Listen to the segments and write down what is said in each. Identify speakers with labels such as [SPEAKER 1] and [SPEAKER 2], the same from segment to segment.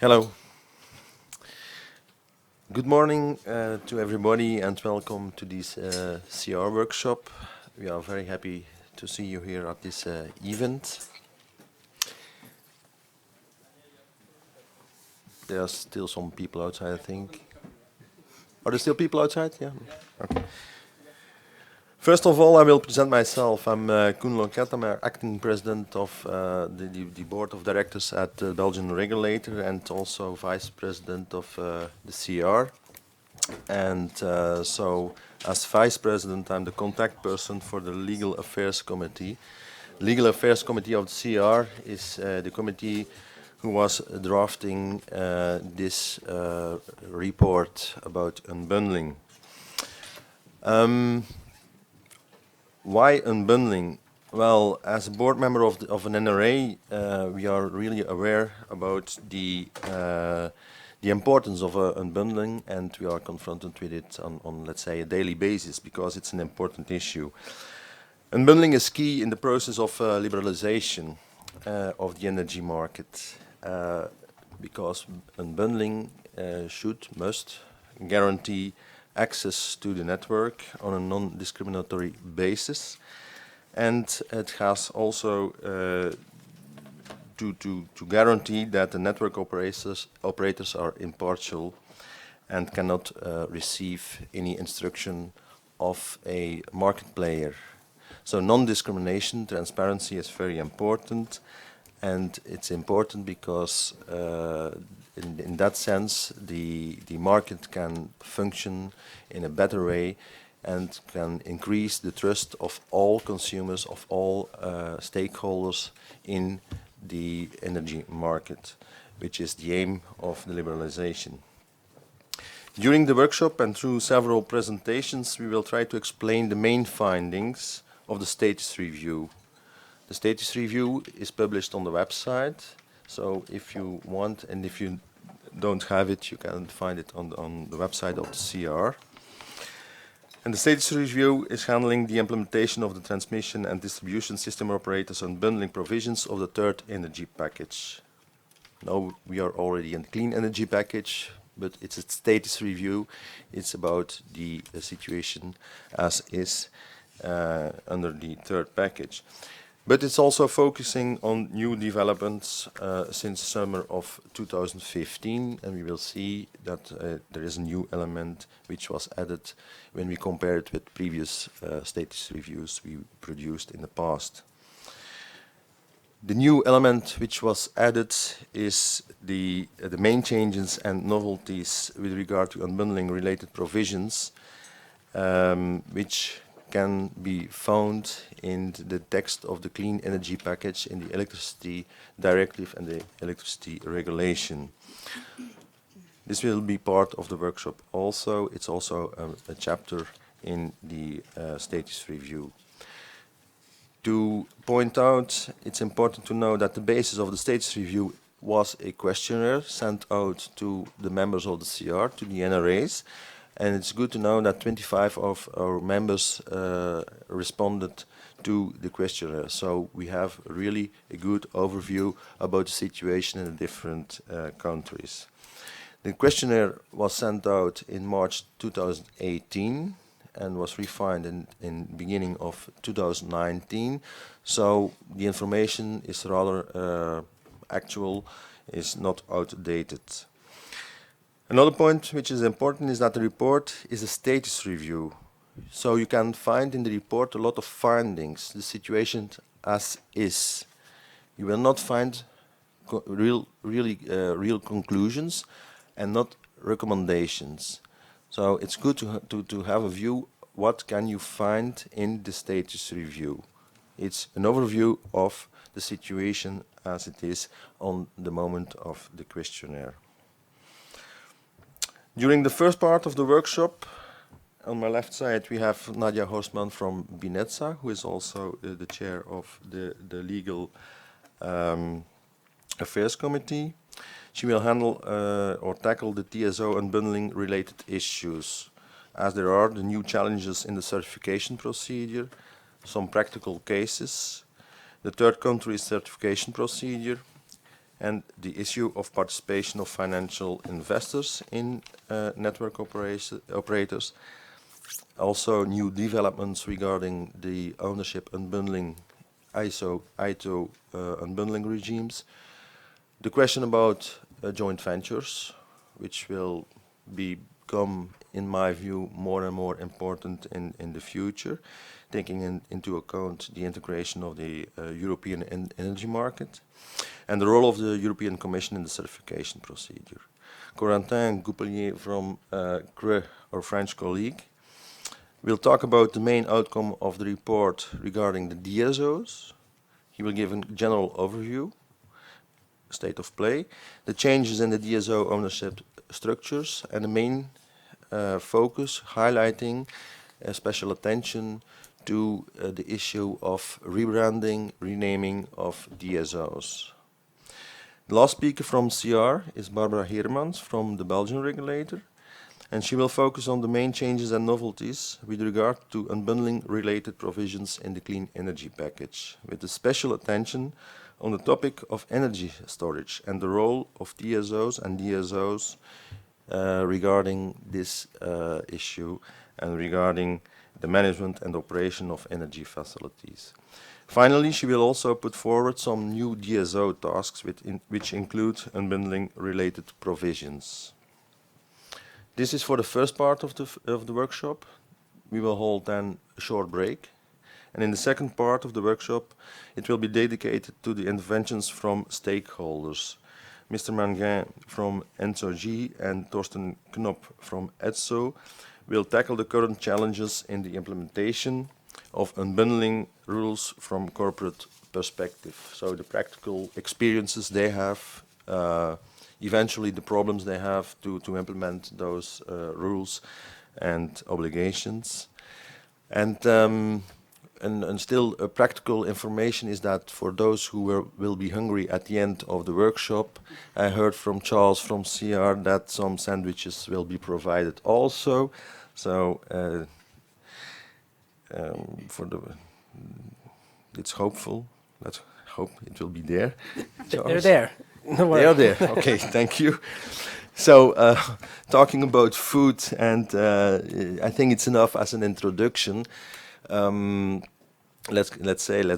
[SPEAKER 1] Hello. Good morning to everybody and welcome to this CR workshop. We are very happy to see you here at this event. There are still some people outside, I think. Are there still people outside? Yeah. Okay. First of all, I will present myself. I'm Koen Loket. I'm acting president of the board of directors at the Belgian regulator and also vice president of the CR. And so, as vice president, I'm the contact person for the Legal Affairs Committee. Legal Affairs Committee of the CR is the committee who was drafting this report about unbundling. Why unbundling? Well, as a board member of an NRA, we are really aware about the importance of unbundling, and we are confronted with it on, let's say, a daily basis because it's an important issue. Unbundling is key in the process of liberalization of the energy market because unbundling must guarantee access to the network on a non-discriminatory basis, and it has also to guarantee that the network operators are impartial and cannot receive any instruction of a market player. So non-discrimination, transparency is very important, and it's important because in that sense the market can function in a better way and can increase the trust of all consumers, of all stakeholders in the energy market, which is the aim of the liberalization. During the workshop and through several presentations, we will try to explain the main findings of the status review. The status review is published on the website, so if you want and if you don't have it, you can find it on the website of the CR. And the status review is handling the implementation of the transmission and distribution system operators unbundling provisions of the third energy package. Now we are already in the clean energy package, but it's a status review. It's about the situation as is under the third package. But it's also focusing on new developments since summer of 2015, and we will see that there is a new element which was added when we compare it with previous status reviews we produced in the past. The new element which was added is the main changes and novelties with regard to unbundling related provisions, which can be found in the text of the Clean Energy Package in the Electricity Directive and the Electricity Regulation. This will be part of the workshop also. It's also a chapter in the status review. To point out, it's important to know that the basis of the status review was a questionnaire sent out to the members of the CR, to the NRAs, and it's good to know that 25 of our members responded to the questionnaire. So we have really a good overview about the situation in the different countries. The questionnaire was sent out in March 2018 and was refined in beginning of 2019. So the information is rather actual, is not outdated. Another point which is important is that the report is a status review. So you can find in the report a lot of findings, the situation as is. You will not find real conclusions and not recommendations. So it's good to have a view what can you find in the status review. It's an overview of the situation as it is on the moment of the questionnaire. During the first part of the workshop, on my left side we have Nadia Horstman from BINETSA, who is also the chair of the Legal Affairs Committee. She will handle or tackle the TSO unbundling related issues, as there are the new challenges in the certification procedure, some practical cases, the third country certification procedure, and the issue of participation of financial investors in network operators. Also new developments regarding the ownership unbundling, ITO unbundling regimes. The question about joint ventures, which will become, in my view, more and more important in the future, taking into account the integration of the European energy market, and the role of the European Commission in the certification procedure. Corentin Goupelier from CRE, our French colleague, will talk about the main outcome of the report regarding the DSOs. He will give a general overview, state of play, the changes in the DSO ownership structures, and the main focus highlighting special attention to the issue of rebranding, renaming of DSOs. The last speaker from CR is Barbara Heermans from the Belgian regulator, and she will focus on the main changes and novelties with regard to unbundling related provisions in the clean energy package, with a special attention on the topic of energy storage and the role of TSOs and DSOs regarding this issue and regarding the management and operation of energy facilities. Finally, she will also put forward some new DSO tasks which include unbundling related provisions. This is for the first part of the workshop. We will hold then a short break. And in the second part of the workshop, it will be dedicated to the interventions from stakeholders. Mr. Manguin from NSOG and Torsten Knop from ETSO will tackle the current challenges in the implementation of unbundling rules from corporate perspective. So the practical experiences they have, eventually the problems they have to implement those rules and obligations. And still practical information is that for those who will be hungry at the end of the workshop, I heard from Charles from CR that some sandwiches will be provided also. So it's hopeful. Let's hope it will be there.
[SPEAKER 2] They're there.
[SPEAKER 1] They are there. Okay, thank you. So, talking about food, and I think it's enough as an introduction. Let's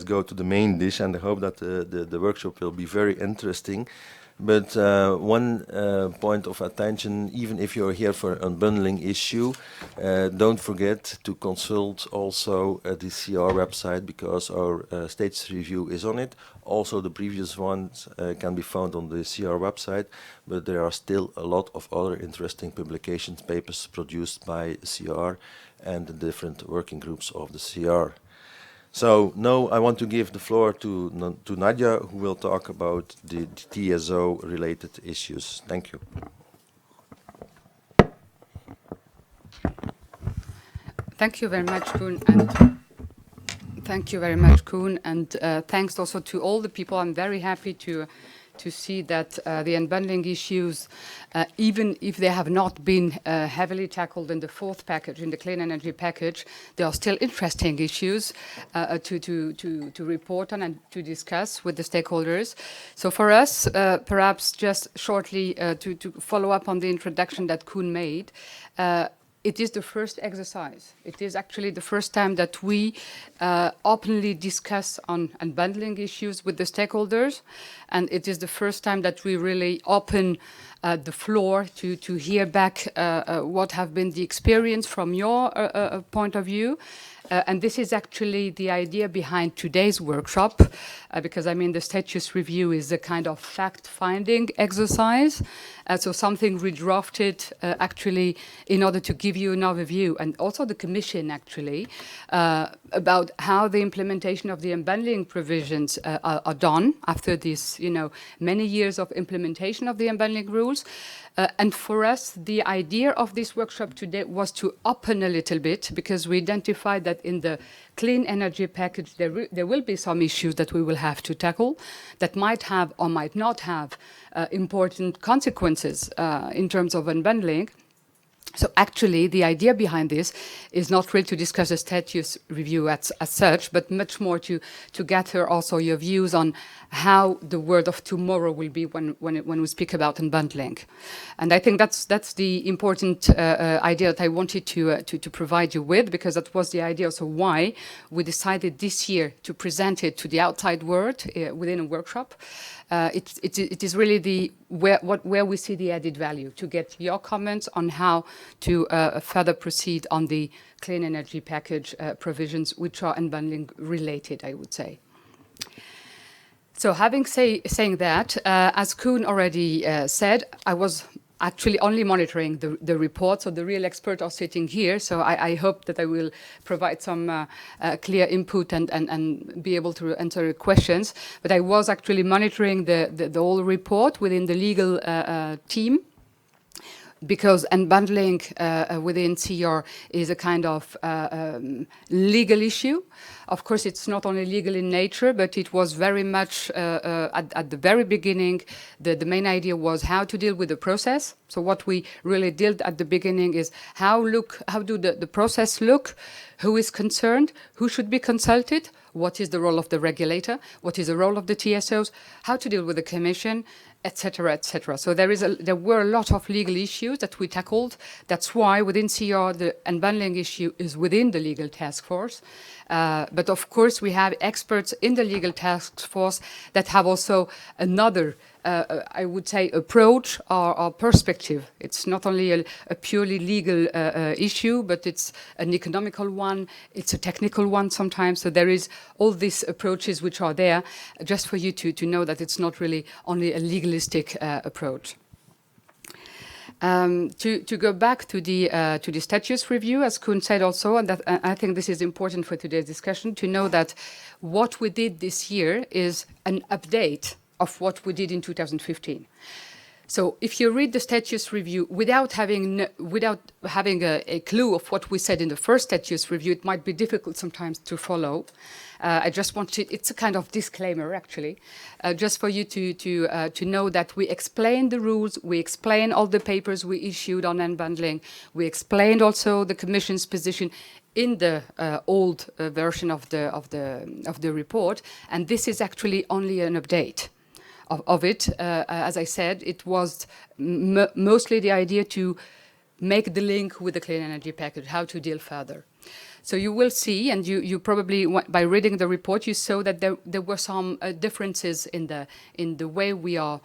[SPEAKER 1] go to the main dish, and I hope that the workshop will be very interesting. But one point of attention, even if you're here for an unbundling issue, don't forget to consult also the CR website, because our status review is on it. Also, the previous ones can be found on the CR website, but there are still a lot of other interesting publications, papers produced by CR and the different working groups of the CR. So now I want to give the floor to Nadia, who will talk about the TSO-related issues. Thank you.
[SPEAKER 3] Thank you very much, Koen, and thank you very much, Koen, and thanks also to all the people. I'm very happy to see that the unbundling issues, even if they have not been heavily tackled in the fourth package, in the clean energy package, they are still interesting issues to report on and to discuss with the stakeholders. So for us, perhaps just shortly to follow up on the introduction that Koen made, it is the first exercise. It is actually the first time that we openly discuss on unbundling issues with the stakeholders. And it is the first time that we really open the floor to hear back what have been the experience from your point of view. And this is actually the idea behind today's workshop, because I mean the status review is a kind of fact-finding exercise. So something redrafted actually in order to give you an overview, and also the Commission actually, about how the implementation of the unbundling provisions are done after this, many years of implementation of the unbundling rules. And for us, the idea of this workshop today was to open a little bit, because we identified that in the clean energy package, there will be some issues that we will have to tackle that might have or might not have important consequences in terms of unbundling. So actually, the idea behind this is not really to discuss the status review as such, but much more to gather also your views on how the world of tomorrow will be when we speak about unbundling. And I think that's the important idea that I wanted to provide you with, because that was the idea also why we decided this year to present it to the outside world within a workshop. It is really where we see the added value, to get your comments on how to further proceed on the clean energy package provisions, which are unbundling related, I would say. So having saying that, as Koen already said, I was actually only monitoring the report, so the real experts are sitting here, so I hope that I will provide some clear input and be able to answer questions. But I was actually monitoring the whole report within the legal team, because unbundling within CEER is a kind of legal issue. Of course, it's not only legal in nature, but it was very much at the very beginning, the main idea was how to deal with the process. So what we really did at the beginning is how do the process look, who is concerned, who should be consulted, what is the role of the regulator, what is the role of the TSOs, how to deal with the Commission, etc., etc. So there were a lot of legal issues that we tackled. That's why within CEER the unbundling issue is within the legal task force. But of course we have experts in the legal task force that have also another, I would say, approach or perspective. It's not only a purely legal issue, but it's an economical one, it's a technical one sometimes. So there is all these approaches which are there, just for you to know that it's not really only a legalistic approach. To go back to the status review, as Koen said also, and that I think this is important for today's discussion, to know that what we did this year is an update of what we did in 2015. So if you read the status review without having a clue of what we said in the first status review, it might be difficult sometimes to follow. I just want to, it's a kind of disclaimer actually, just for you to know that we explain the rules, we explain all the papers we issued on unbundling, we explained also the Commission's position in the old version of the report, and this is actually only an update of it. As I said, it was mostly the idea to make the link with the clean energy package, how to deal further. So you will see, and you probably, by reading the report, you saw that there were some differences in the way we are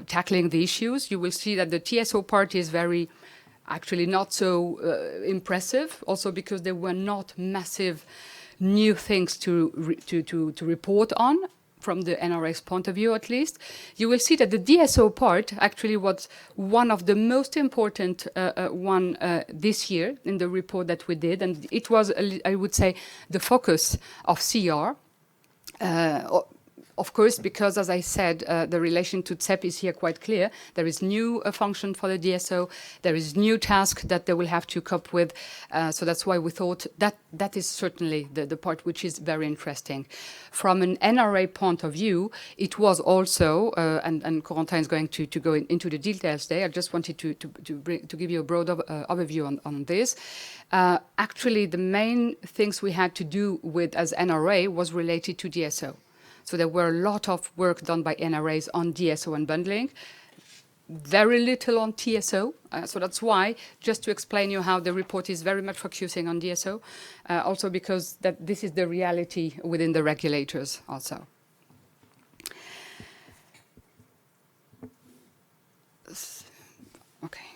[SPEAKER 3] tackling the issues. You will see that the TSO part is actually not so impressive, also because there were not massive new things to report on, from the NRA's point of view at least. You will see that the DSO part actually was one of the most important one this year in the report that we did, and it was, I would say, the focus of CEER. Of course, because, as I said, the relation to CEP is here quite clear. There is new function for the DSO. There is new task that they will have to cope with. So that's why we thought that is certainly the part which is very interesting. From an NRA point of view, it was also, and Corentin is going to go into the details there. I just wanted to give you a broad overview on this. Actually, the main things we had to do with as NRA was related to DSO. So there were a lot of work done by NRAs on DSO unbundling, very little on TSO. So that's why, just to explain you how the report is very much focusing on DSO, also because this is the reality within the regulators also. Okay.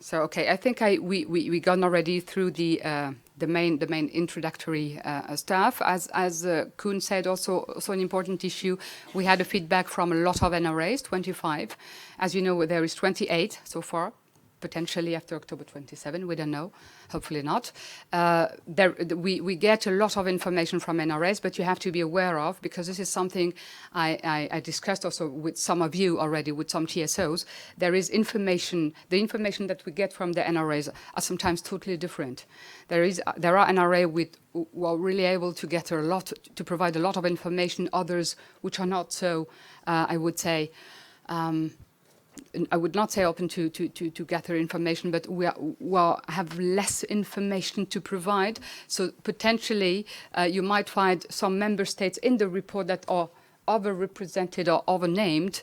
[SPEAKER 3] So okay, I think we gone already through the main introductory stuff. As Koen said, also an important issue. We had a feedback from a lot of NRAs, 25. As you know, there is 28 so far. Potentially after October 27, we don't know, hopefully not. We get a lot of information from NRAs, but you have to be aware of, because this is something I discussed also with some of you already, with some TSOs. There is information, the information that we get from the NRAs are sometimes totally different. There are NRA who are really able to get to provide a lot of information, others which are not so, I would say, I would not say open to gather information, but we have less information to provide. So potentially you might find some member states in the report that are overrepresented or overnamed.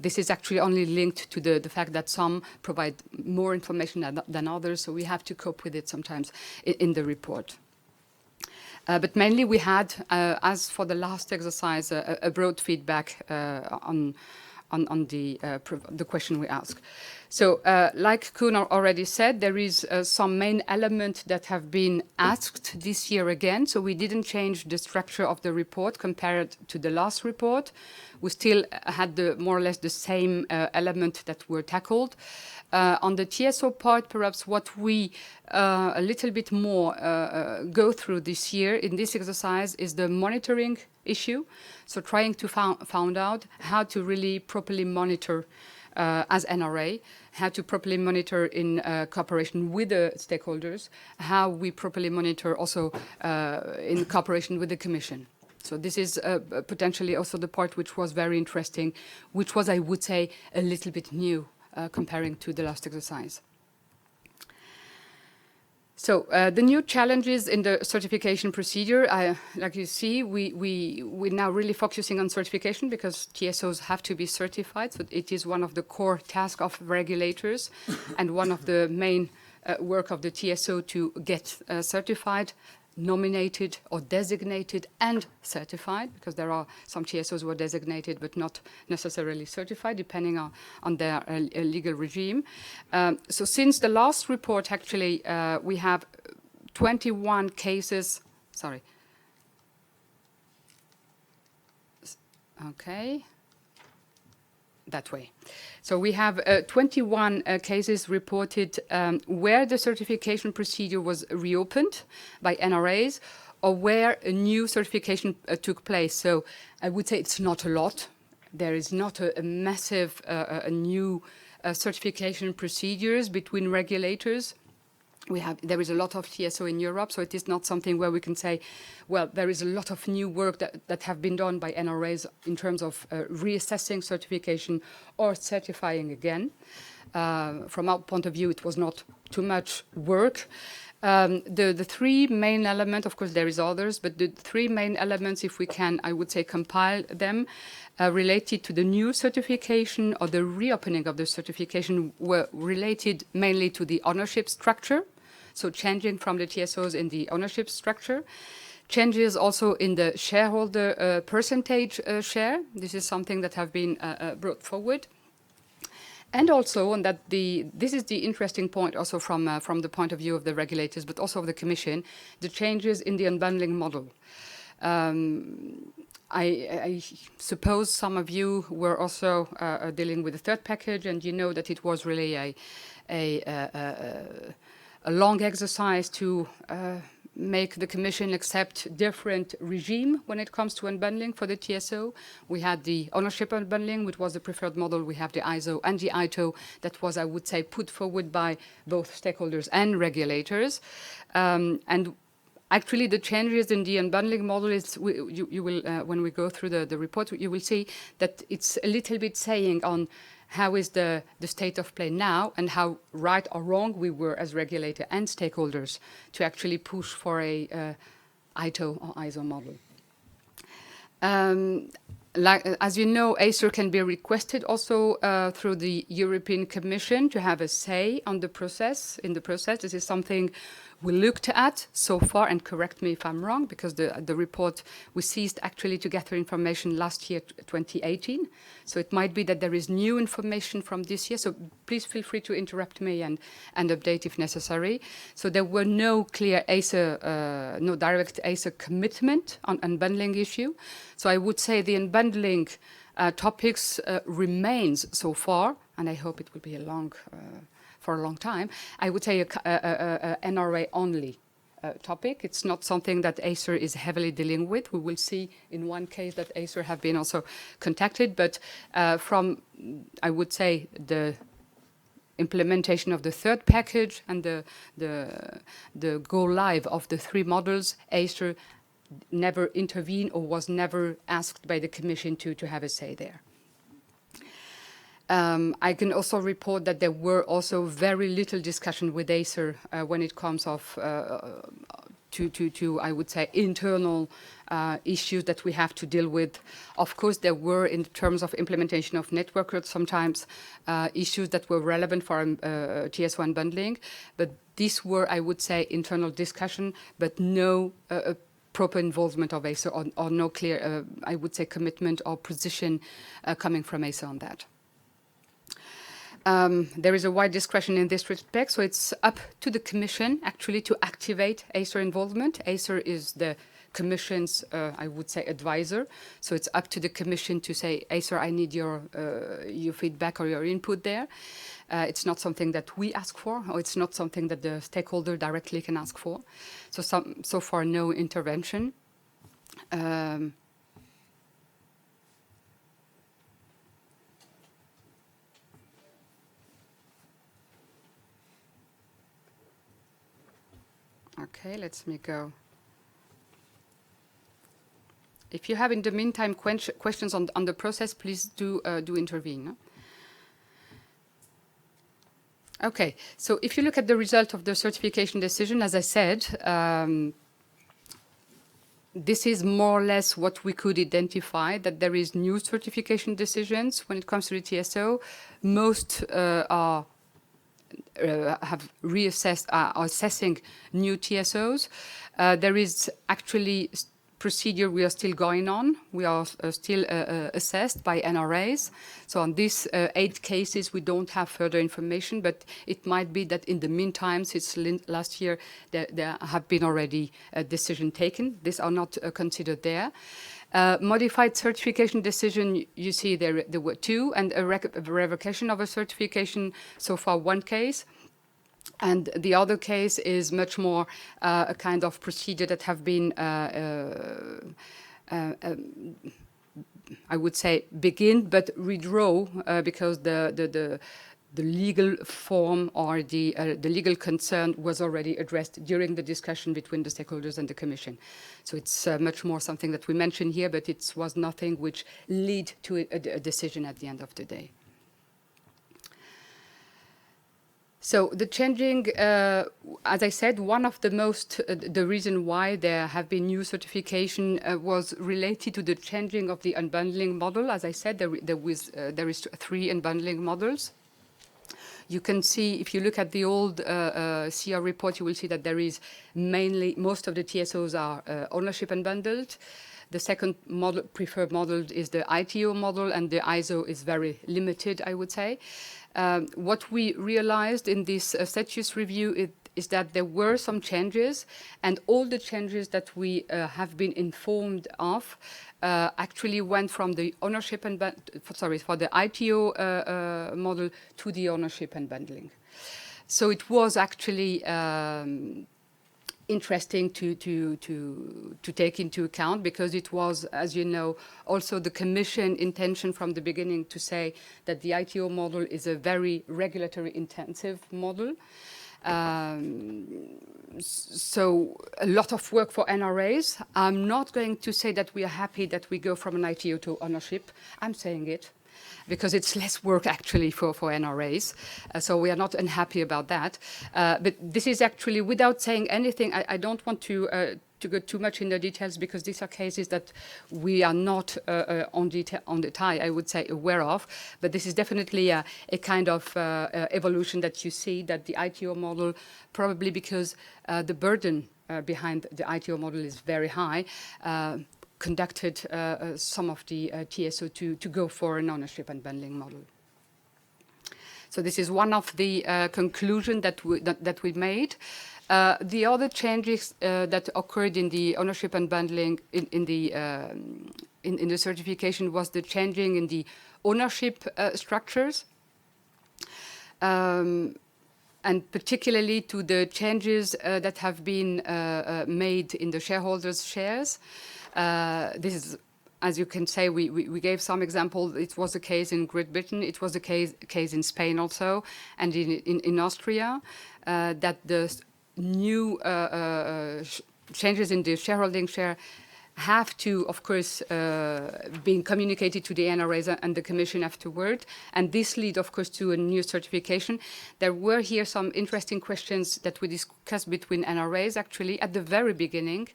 [SPEAKER 3] This is actually only linked to the fact that some provide more information than others, so we have to cope with it sometimes in the report. But mainly we had, as for the last exercise, a broad feedback on the question we asked. So, like Koen already said, there is some main elements that have been asked this year again. So we didn't change the structure of the report compared to the last report. We still had more or less the same element that were tackled. On the TSO part, perhaps what we a little bit more go through this year in this exercise is the monitoring issue. So trying to find out how to really properly monitor as NRA, how to properly monitor in cooperation with the stakeholders, how we properly monitor also in cooperation with the Commission. So this is potentially also the part which was very interesting, which was, I would say, a little bit new comparing to the last exercise. So the new challenges in the certification procedure, like you see, we're now really focusing on certification because TSOs have to be certified. So it is one of the core tasks of regulators and one of the main work of the TSO to get certified, nominated or designated and certified, because there are some TSOs who are designated but not necessarily certified, depending on their legal regime. So since the last report, actually, we have 21 cases, sorry. Okay. That way. So we have 21 cases reported where the certification procedure was reopened by NRAs or where a new certification took place. So I would say it's not a lot. There is not a massive new certification procedures between regulators. There is a lot of TSO in Europe, so it is not something where we can say, well, there is a lot of new work that have been done by NRAs in terms of reassessing certification or certifying again. From our point of view, it was not too much work. The three main elements, of course there is others, but the three main elements, if we can, I would say, compile them, related to the new certification or the reopening of the certification were related mainly to the ownership structure. So changing from the TSOs in the ownership structure. Changes also in the shareholder percentage share. This is something that have been brought forward. And also, and that this is the interesting point also from the point of view of the regulators, but also of the Commission, the changes in the unbundling model. I suppose some of you were also dealing with the third package, and you know that it was really a long exercise to make the Commission accept different regime when it comes to unbundling for the TSO. We had the ownership unbundling, which was the preferred model. We have the ISO and the ITO that was, I would say, put forward by both stakeholders and regulators. And actually, the changes in the unbundling model is, you will, when we go through the report, you will see that it's a little bit saying on how is the state of play now and how right or wrong we were as regulator and stakeholders to actually push for a ITO or ISO model. As you know, ACER can be requested also through the European Commission to have a say on the process. In the process, this is something we looked at so far, and correct me if I'm wrong, because the report we ceased actually to gather information last year, 2018. So it might be that there is new information from this year. So please feel free to interrupt me and update if necessary. So there were no clear ACER, no direct ACER commitment on unbundling issue. So I would say the unbundling topics remains so far, and I hope it will be for a long time. I would say a NRA only topic. It's not something that ACER is heavily dealing with. We will see in one case that ACER have been also contacted, but from, I would say, the implementation of the third package and the go live of the three models, ACER never intervened or was never asked by the Commission to have a say there. I can also report that there were also very little discussion with Acer when it comes to I would say internal issues that we have to deal with. Of course, there were, in terms of implementation of networkers, sometimes issues that were relevant for TSO unbundling, but these were, I would say, internal discussion, but no proper involvement of Acer or no clear, I would say, commitment or position coming from Acer on that. There is a wide discretion in this respect, so it's up to the Commission actually to activate Acer involvement. Acer is the Commission's, I would say, advisor. So it's up to the Commission to say, Acer, I need your feedback or your input there. It's not something that we ask for, or it's not something that the stakeholder directly can ask for. So far, no intervention. Okay, let me go. If you have, in the meantime, questions on the process, please do intervene. No? Okay, so if you look at the result of the certification decision, as I said, this is more or less what we could identify, that there is new certification decisions when it comes to the TSO. Most have reassessed, are assessing new TSOs. There is actually procedure we are still going on. We are still assessed by NRAs. So on these 8 cases, we don't have further information, but it might be that in the meantime, since last year, there have been already a decision taken. These are not considered there. Modified certification decision, you see there were 2, and a revocation of a certification, so far 1 case. And the other case is much more a kind of procedure that have been, I would say, begin, but withdraw because the legal form or the legal concern was already addressed during the discussion between the stakeholders and the Commission. So it's much more something that we mention here, but it was nothing which led to a decision at the end of the day. So the changing, as I said, one of the most, the reason why there have been new certification was related to the changing of the unbundling model. As I said, there is 3 unbundling models. You can see, if you look at the old CEER report, you will see that there is mainly, most of the TSOs are ownership unbundled. The second model, preferred model is the ITO model, and the ISO is very limited, I would say. What we realized in this status review is that there were some changes, and all the changes that we have been informed of actually went from the ownership for the ITO model to the ownership unbundling. So it was actually interesting to take into account, because it was, as you know, also the Commission intention from the beginning to say that the ITO model is a very regulatory intensive model. So a lot of work for NRAs. I'm not going to say that we are happy that we go from an ITO to ownership. I'm saying it because it's less work actually for NRAs. So we are not unhappy about that. But this is actually, without saying anything, I don't want to go too much in the details, because these are cases that we are not on the tie, I would say, aware of. But this is definitely a kind of evolution that you see, that the ITO model, probably because the burden behind the ITO model is very high, conducted some of the TSO to go for an ownership unbundling model. So this is one of the conclusions that we made. The other changes that occurred in the ownership unbundling in the certification was the changing in the ownership structures, and particularly to the changes that have been made in the shareholders' shares. This is, as you can say, we gave some examples. It was the case in Great Britain. It was the case in Spain also, and in Austria, that the new changes in the shareholding share have to, of course, being communicated to the NRAs and the Commission afterward. And this lead, of course, to a new certification. There were here some interesting questions that we discussed between NRAs, actually, at the very beginning,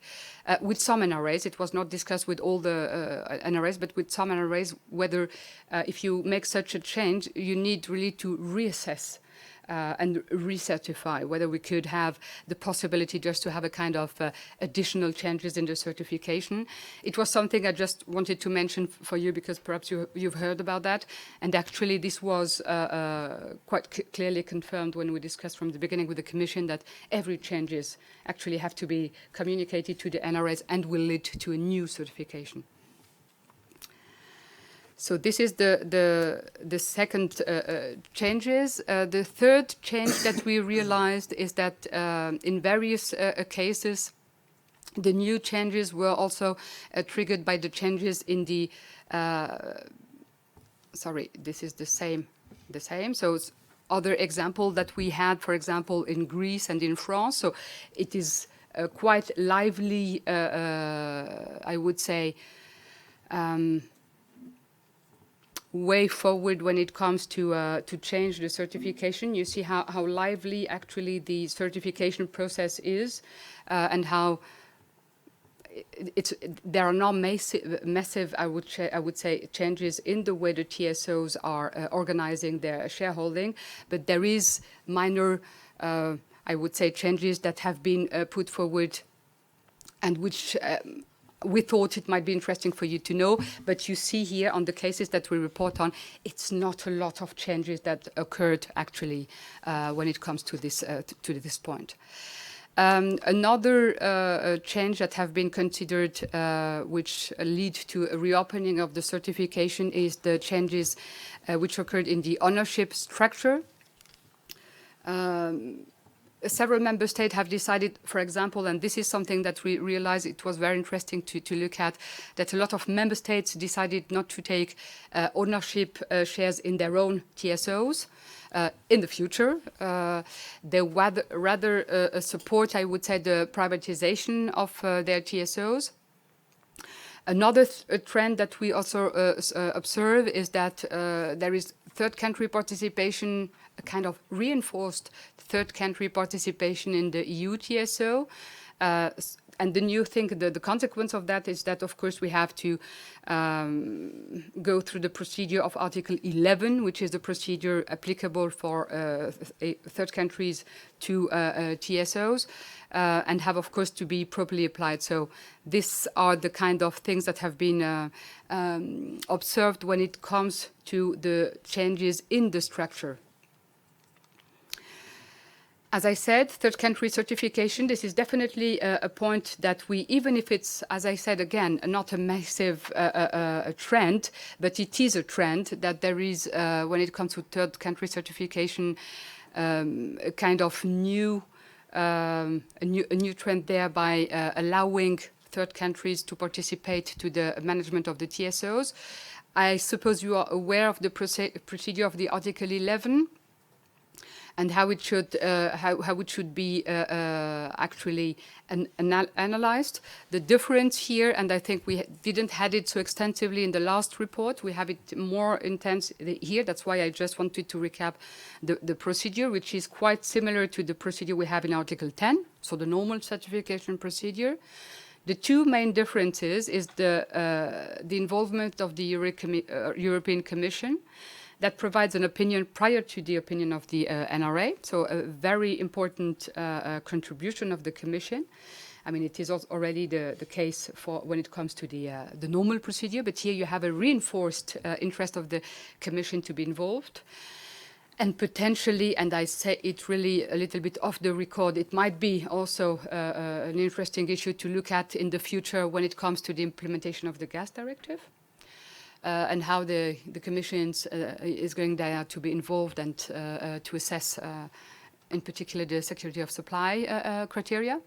[SPEAKER 3] with some NRAs. It was not discussed with all the NRAs, but with some NRAs, whether if you make such a change, you need really to reassess and recertify, whether we could have the possibility just to have a kind of additional changes in the certification. It was something I just wanted to mention for you because perhaps you've heard about that. And actually this was quite clearly confirmed when we discussed from the beginning with the Commission that every changes actually have to be communicated to the NRS and will lead to a new certification. So this is the second changes. The third change that we realized is that in various cases, the new changes were also triggered by the changes in the. Sorry, this is the same. So it's other example that we had, for example, in Greece and in France. So it is quite lively, I would say. Way forward when it comes to change the certification. You see how lively actually the certification process is, and how there are not massive I would say changes in the way the TSOs are organizing their shareholding, but there is minor I would say changes that have been put forward, and which. We thought it might be interesting for you to know, but you see here on the cases that we report on, it's not a lot of changes that occurred actually when it comes to this point. Another change that have been considered, which lead to a reopening of the certification, is the changes which occurred in the ownership structure. Several member states have decided, for example, and this is something that we realized it was very interesting to look at, that a lot of member states decided not to take ownership shares in their own TSOs in the future. They rather support, I would say, the privatization of their TSOs. Another trend that we also observe is that there is third country participation, a kind of reinforced third country participation in the EU TSO. And the new thing, the consequence of that is that, of course, we have to go through the procedure of Article 11, which is the procedure applicable for third countries to TSOs, and have, of course, to be properly applied. So these are the kind of things that have been observed when it comes to the changes in the structure. As I said, third country certification, this is definitely a point that we, even if it's, as I said again, not a massive trend, but it is a trend that there is, when it comes to third country certification, a kind of new, a new trend there by allowing third countries to participate to the management of the TSOs. I suppose you are aware of the procedure of the Article 11. And how it should be actually analyzed. The difference here, and I think we didn't had it so extensively in the last report, we have it more intense here. That's why I just wanted to recap the procedure, which is quite similar to the procedure we have in Article 10, so the normal certification procedure. The two main differences is the involvement of the European Commission, that provides an opinion prior to the opinion of the NRA, so a very important contribution of the Commission. I mean, it is already the case for when it comes to the normal procedure, but here you have a reinforced interest of the Commission to be involved. And potentially, and I say it really a little bit off the record, it might be also an interesting issue to look at in the future when it comes to the implementation of the gas directive. And how the Commission is going there to be involved and to assess, in particular, the security of supply criteria.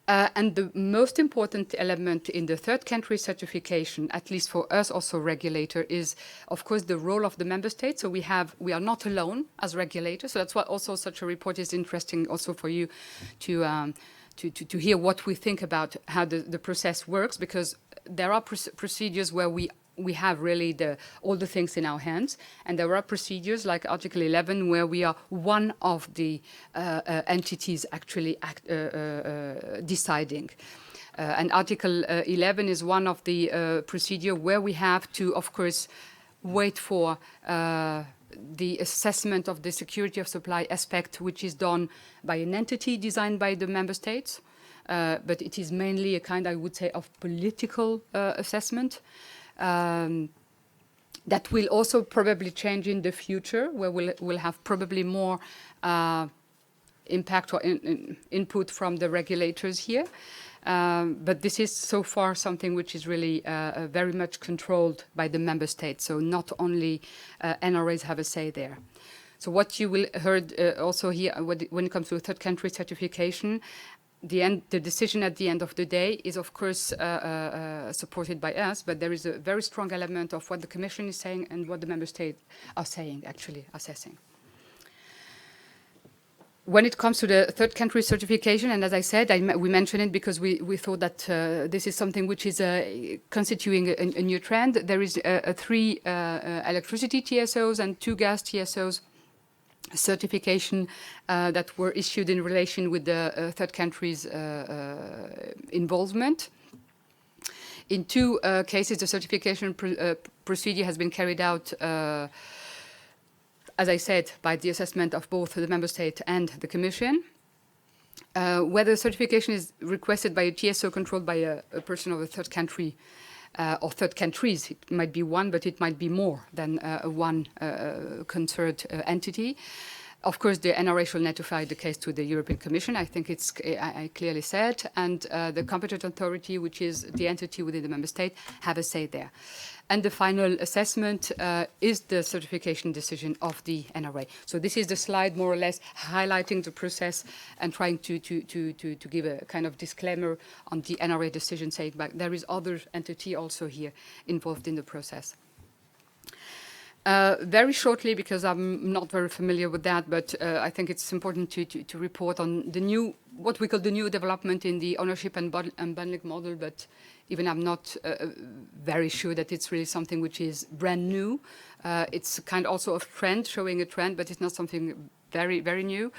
[SPEAKER 3] And the most important element in the third country certification, at least for us also regulator, is, of course, the role of the member states. So we are not alone as regulators. So that's why also such a report is interesting also for you to to hear what we think about how the process works, because there are procedures where we have really all the things in our hands, and there are procedures like Article 11 where we are one of the entities actually deciding. And Article 11 is one of the procedure where we have to, of course, wait for the assessment of the security of supply aspect, which is done by an entity designed by the member states. But it is mainly a kind, I would say, of political assessment. That will also probably change in the future, where we'll have probably more impact or input from the regulators here. But this is so far something which is really very much controlled by the member states. So not only NRAs have a say there. So what you will heard also here when it comes to third country certification, the decision at the end of the day is of course supported by us, but there is a very strong element of what the Commission is saying and what the member states are saying, actually assessing. When it comes to the third country certification, and as I said, we mentioned it because we thought that this is something which is constituting a new trend. There is 3 electricity TSOs and 2 gas TSOs certification that were issued in relation with the third countries' involvement. In 2 cases, the certification procedure has been carried out as I said, by the assessment of both the member state and the Commission. Whether certification is requested by a TSO controlled by a person of a third country or third countries, it might be one, but it might be more than one concerned entity. Of course, the NRA shall notify the case to the European Commission. I think I clearly said, and the competent authority, which is the entity within the member state, have a say there. And the final assessment is the certification decision of the NRA. So this is the slide more or less highlighting the process and trying to give a kind of disclaimer on the NRA decision, saying but there is other entity also here involved in the process. Very shortly, because I'm not very familiar with that, but I think it's important to report on the new, what we call the new development in the ownership and unbundling model, but even I'm not very sure that it's really something which is brand new. It's kind of also a trend, showing a trend, but it's not something very, very new.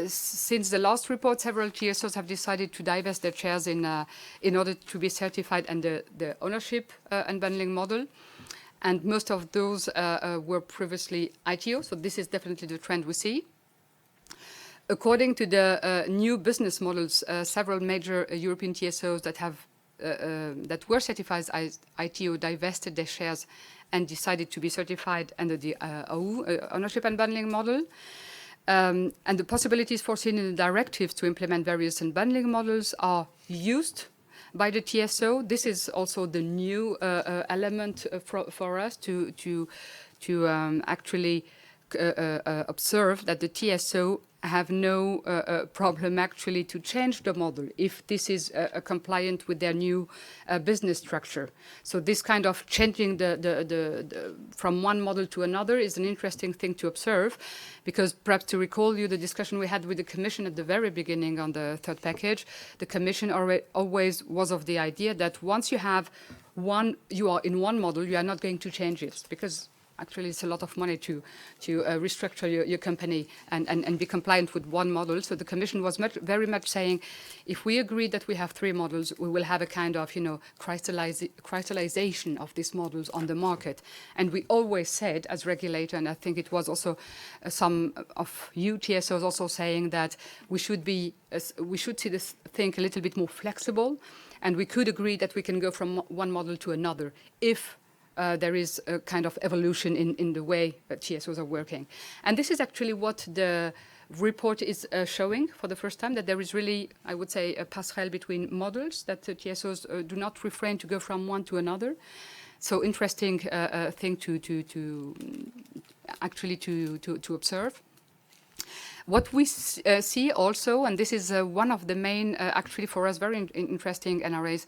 [SPEAKER 3] Since the last report, several TSOs have decided to divest their shares in order to be certified under the ownership unbundling model. And most of those were previously ITO, so this is definitely the trend we see. According to the new business models, several major European TSOs that were certified as ITO divested their shares and decided to be certified under the OU, ownership unbundling model. And the possibilities foreseen in the directives to implement various unbundling models are used by the TSO. This is also the new element for us to actually observe that the TSO have no problem actually to change the model if this is compliant with their new business structure. So this kind of changing the from one model to another is an interesting thing to observe, because perhaps to recall you the discussion we had with the Commission at the very beginning on the third package, the Commission always was of the idea that once you have you are in one model, you are not going to change it, because actually, it's a lot of money to restructure your company and be compliant with one model. So the Commission was very much saying, if we agree that we have 3 models, we will have a kind of, crystallization of these models on the market. And we always said, as regulator, and I think it was also some of you TSOs also saying that we should see this thing a little bit more flexible, and we could agree that we can go from one model to another if there is a kind of evolution in the way that TSOs are working. And this is actually what the report is showing for the first time, that there is really, I would say, a passerelle between models, that the TSOs do not refrain to go from one to another. So interesting thing to actually to observe. What we see also, and this is one of the main, actually for us, very interesting NRAs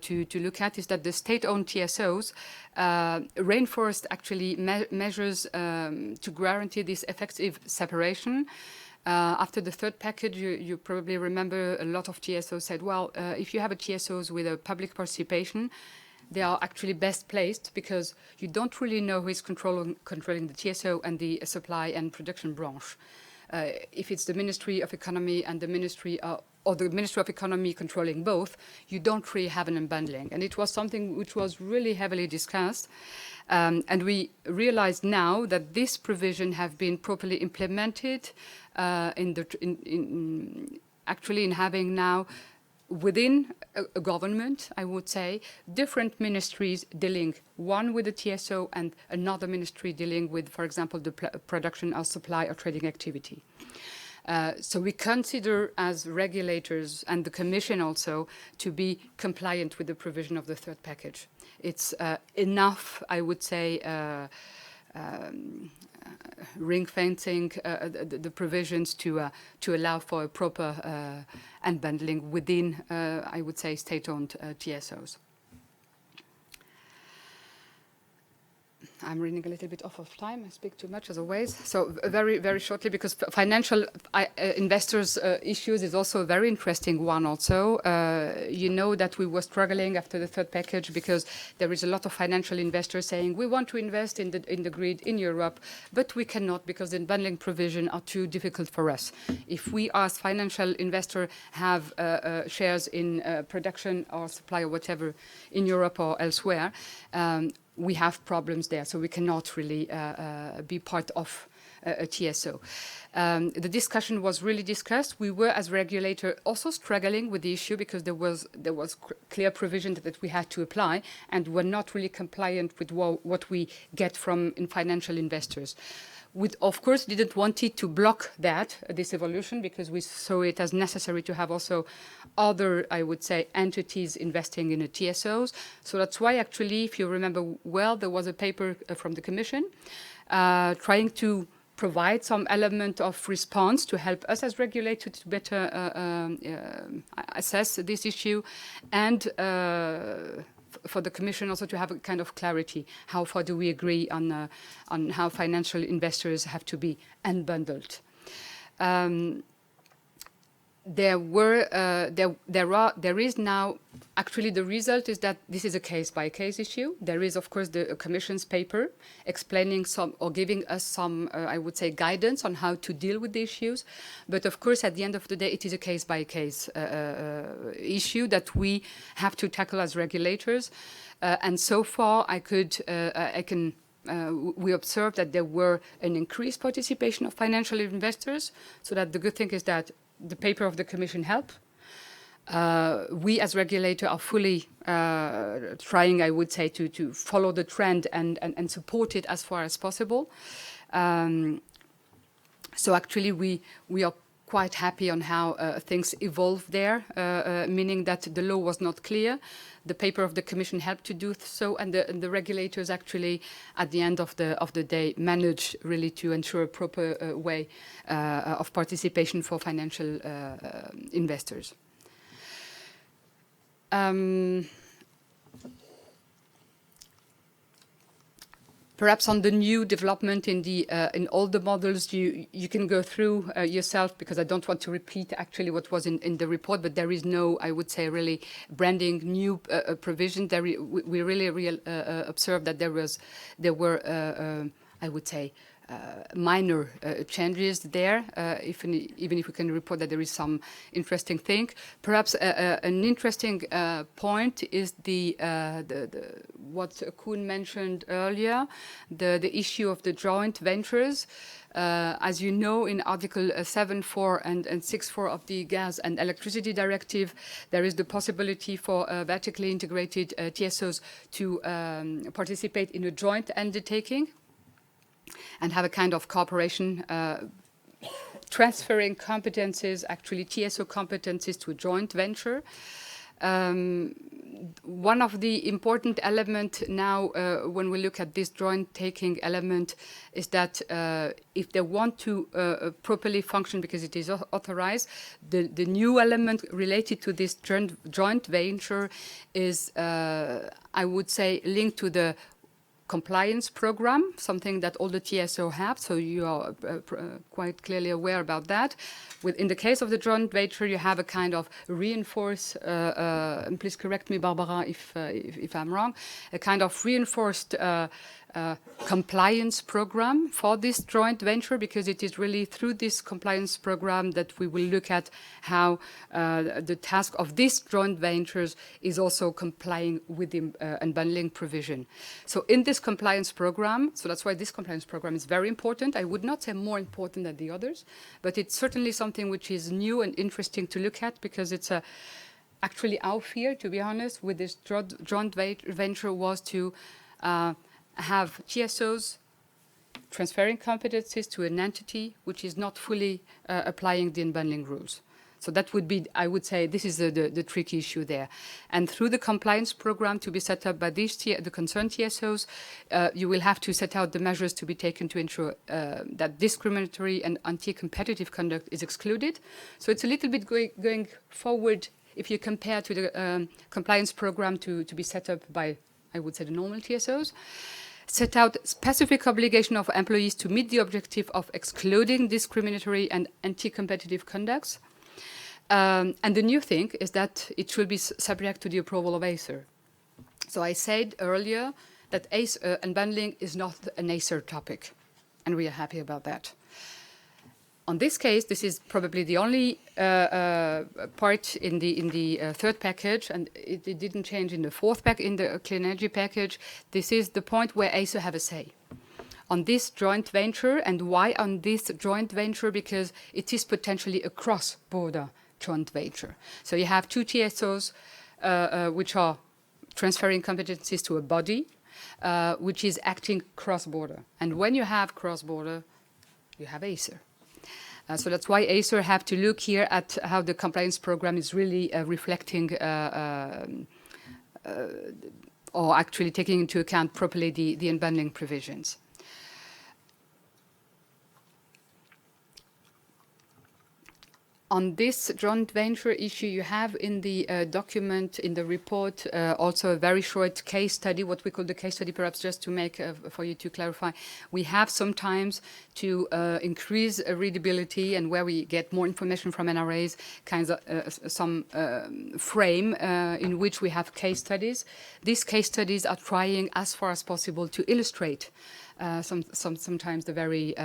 [SPEAKER 3] to look at, is that the state-owned TSOs reinforced actually measures to guarantee this effective separation. After the third package, you probably remember a lot of TSOs said, well, if you have a TSOs with a public participation, they are actually best placed because you don't really know who is controlling the TSO and the supply and production branch. If it's the Ministry of Economy and the Ministry or the Ministry of Economy controlling both, you don't really have an unbundling. And it was something which was really heavily discussed. And we realize now that this provision have been properly implemented actually in having now within a government, I would say, different ministries dealing, one with the TSO and another ministry dealing with, for example, the production or supply or trading activity. So we consider as regulators and the Commission also to be compliant with the provision of the third package. It's enough, I would say, ring fencing the provisions to allow for a proper unbundling within, I would say, state-owned TSOs. I'm running a little bit off of time. I speak too much as always. So very, very shortly, because financial investors' issues is also a very interesting one also. You know that we were struggling after the third package because there is a lot of financial investors saying we want to invest in the grid in Europe, but we cannot because the unbundling provision are too difficult for us. If we as financial investor have shares in production or supply or whatever in Europe or elsewhere, we have problems there, so we cannot really be part of a TSO. The discussion was really discussed. We were, as regulator, also struggling with the issue because there was clear provision that we had to apply, and were not really compliant with what we get from financial investors. We, of course, didn't want it to block this evolution, because we saw it as necessary to have also other, I would say, entities investing in the TSOs. So that's why, actually, if you remember well, there was a paper from the Commission trying to provide some element of response to help us as regulators to better assess this issue, and for the Commission also to have a kind of clarity. How far do we agree on how financial investors have to be unbundled? There is now, actually the result is that this is a case-by-case issue. There is, of course, the Commission's paper explaining some, or giving us some, I would say, guidance on how to deal with the issues. But of course, at the end of the day, it is a case-by-case issue that we have to tackle as regulators. And so far, we observed that there were an increased participation of financial investors. So that the good thing is that the paper of the Commission help. We as regulator are fully trying, I would say, to follow the trend and support it as far as possible. So actually we are quite happy on how things evolved there, meaning that the law was not clear. The paper of the Commission helped to do so, and the regulators actually, at the end of the day, managed really to ensure a proper way of participation for financial investors. Perhaps on the new development in all the models, you can go through yourself, because I don't want to repeat actually what was in the report, but there is no, I would say, really branding new provision. We really observed that there were I would say, minor changes there, even if we can report that there is some interesting thing. Perhaps an interesting point is what Koen mentioned earlier, the issue of the joint ventures. As you know, in Article 7.4 and 6.4 of the Gas and Electricity Directive, there is the possibility for vertically integrated TSOs to participate in a joint undertaking and have a kind of cooperation, transferring competences, actually TSO competences, to a joint venture. One of the important elements now, when we look at this joint taking element, is that if they want to properly function, because it is authorized, the new element related to this joint venture is, I would say, linked to the compliance program, something that all the TSO have, so you are quite clearly aware about that. In the case of the joint venture, you have a kind of reinforced, and please correct me, Barbara, if I'm wrong, a kind of reinforced compliance program for this joint venture, because it is really through this compliance program that we will look at how the task of these joint ventures is also complying with the unbundling provision. So in this compliance program, so that's why this compliance program is very important. I would not say more important than the others, but it's certainly something which is new and interesting to look at, because it's actually our fear, to be honest, with this joint venture was to have TSOs transferring competencies to an entity which is not fully applying the unbundling rules. So that would be, I would say, this is the tricky issue there. And through the compliance program to be set up by the concerned TSOs, you will have to set out the measures to be taken to ensure that discriminatory and anti-competitive conduct is excluded. So it's a little bit going forward if you compare to the compliance program to be set up by, I would say, the normal TSOs. Set out specific obligation of employees to meet the objective of excluding discriminatory and anti-competitive conducts. And the new thing is that it should be subject to the approval of ACER. So I said earlier that unbundling is not an ACER topic, and we are happy about that. On this case, this is probably the only part in the third package, and it didn't change in the fourth pack, in the clean energy package. This is the point where ACER have a say on this joint venture. And why on this joint venture? Because it is potentially a cross-border joint venture. So you have two TSOs which are transferring competencies to a body which is acting cross-border. And when you have cross-border, you have ACER. So that's why ACER have to look here at how the compliance program is really reflecting or actually taking into account properly the unbundling provisions. On this joint venture issue, you have in the document, in the report, also a very short case study, what we call the case study, perhaps just to make, for you to clarify. We have sometimes to increase readability and where we get more information from NRAs, kinds of some frame in which we have case studies. These case studies are trying as far as possible to illustrate sometimes the very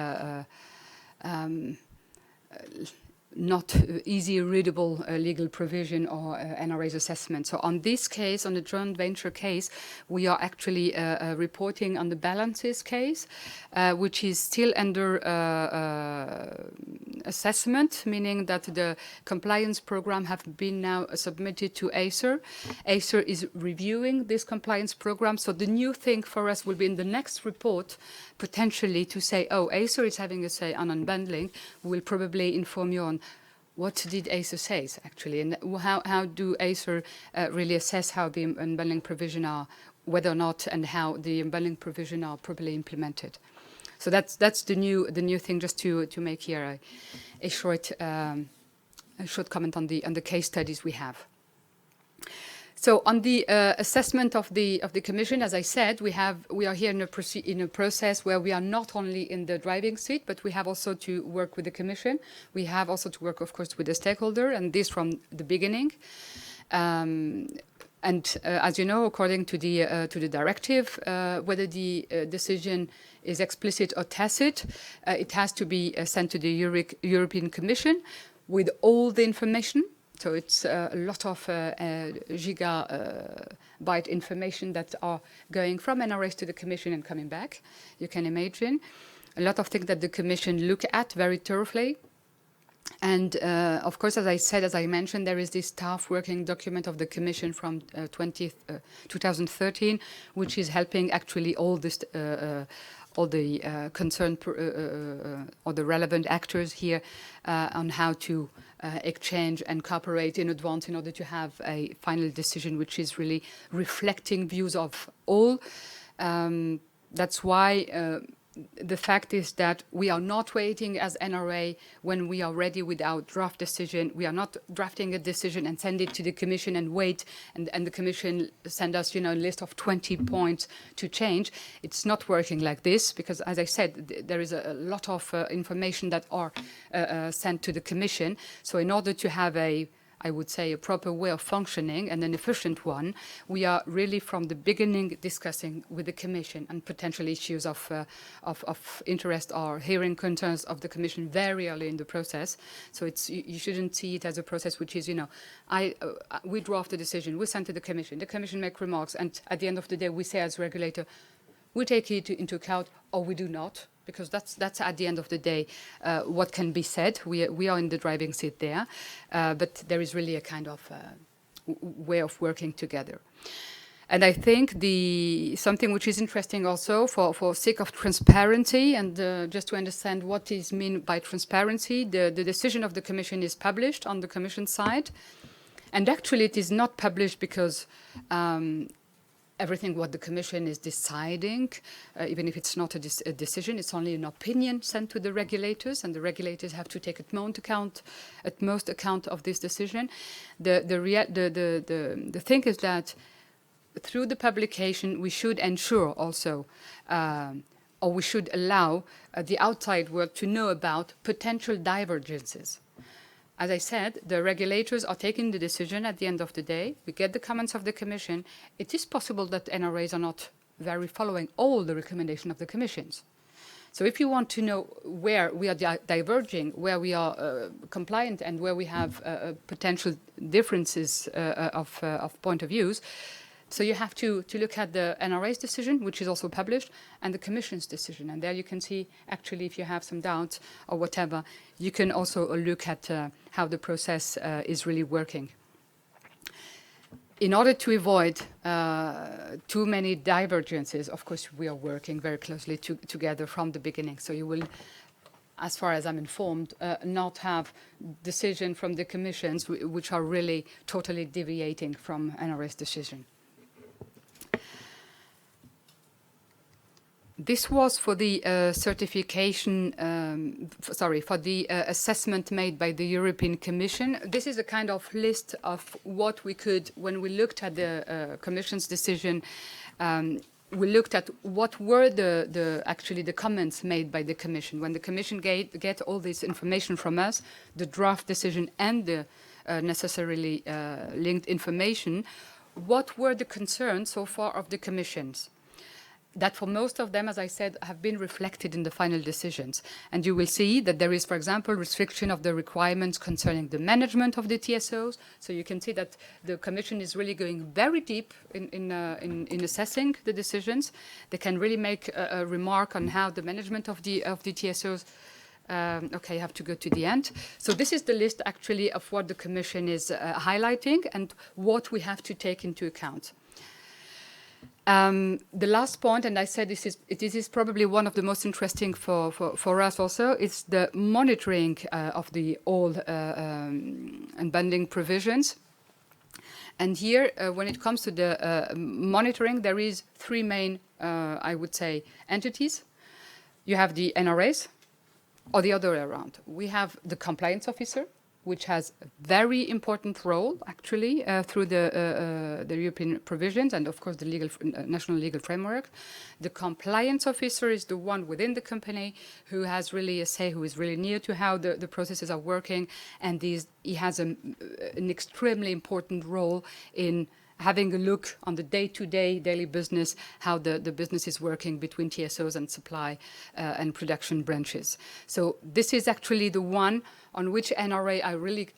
[SPEAKER 3] not easy readable legal provision or NRA's assessment. So on this case, on the joint venture case, we are actually reporting on the balances case, which is still under assessment, meaning that the compliance program have been now submitted to ACER. ACER is reviewing this compliance program. So the new thing for us will be in the next report, potentially to say, oh, ACER is having a say on unbundling. We will probably inform you on what did ACER say, actually, and how do ACER really assess how the unbundling provision are, whether or not, and how the unbundling provision are properly implemented. So that's the new thing. Just to make here a short comment on the case studies we have. So on the assessment of the Commission, as I said, we are here in a process where we are not only in the driving seat, but we have also to work with the Commission. We have also to work, of course, with the stakeholder, and this from the beginning. And as you know, according to the directive, whether the decision is explicit or tacit, it has to be sent to the European Commission with all the information. So it's a lot of gigabyte information that are going from NRS to the Commission and coming back. You can imagine a lot of things that the Commission look at very thoroughly. And of course, as I mentioned, there is this staff working document of the Commission from 2013, which is helping actually all the concerned or the relevant actors here on how to exchange and cooperate in advance in order to have a final decision which is really reflecting views of all. That's why the fact is that we are not waiting as NRA when we are ready with our draft decision. We are not drafting a decision and send it to the Commission and wait, and the Commission send us, a list of 20 points to change. It's not working like this because, as I said, there is a lot of information that are sent to the Commission. So in order to have I would say, a proper way of functioning and an efficient one, we are really from the beginning discussing with the Commission and potential issues of interest or hearing concerns of the Commission very early in the process. So you shouldn't see it as a process which is, we draft a decision, we send to the Commission make remarks, and at the end of the day we say as regulator, we take it into account or we do not. Because that's at the end of the day what can be said. We are in the driving seat there, but there is really a kind of way of working together. And I think something which is interesting also for sake of transparency and just to understand what is meant by transparency, the decision of the Commission is published on the Commission side, and actually it is not published because everything what the Commission is deciding, even if it's not a decision, it's only an opinion sent to the regulators, and the regulators have to take at most account of this decision. The thing is that through the publication, we should ensure also, or we should allow the outside world to know about potential divergences. As I said, the regulators are taking the decision at the end of the day. We get the comments of the Commission. It is possible that NRAs are not very following all the recommendations of the Commissions. So if you want to know where we are diverging, where we are compliant, and where we have potential differences of point of views, so you have to look at the NRA's decision, which is also published, and the Commission's decision. And there you can see, actually, if you have some doubts or whatever, you can also look at how the process is really working. In order to avoid too many divergences, of course, we are working very closely together from the beginning. So you will, as far as I'm informed, not have decisions from the Commissions which are really totally deviating from NRA's decision. This was for the certification, for the assessment made by the European Commission. This is a kind of list of what we could, when we looked at the Commission's decision, we looked at what were actually the comments made by the Commission. When the Commission get all this information from us, the draft decision and the necessarily linked information, what were the concerns so far of the Commissions? That for most of them, as I said, have been reflected in the final decisions. And you will see that there is, for example, restriction of the requirements concerning the management of the TSOs. So you can see that the Commission is really going very deep in assessing the decisions. They can really make a remark on how the management of the TSOs. Okay, I have to go to the end. So this is the list actually of what the Commission is highlighting and what we have to take into account. The last point, and I said this is probably one of the most interesting for us also, is the monitoring of the old unbundling provisions. And here, when it comes to the monitoring, there is three main, I would say, entities. You have the NRAs, or the other way around. We have the compliance officer, which has a very important role, actually, through the European provisions and, of course, the national legal framework. The compliance officer is the one within the company who has really a say, who is really near to how the processes are working, and he has an extremely important role in having a look on the day-to-day, daily business, how the business is working between TSOs and supply and production branches. So this is actually the one on which NRA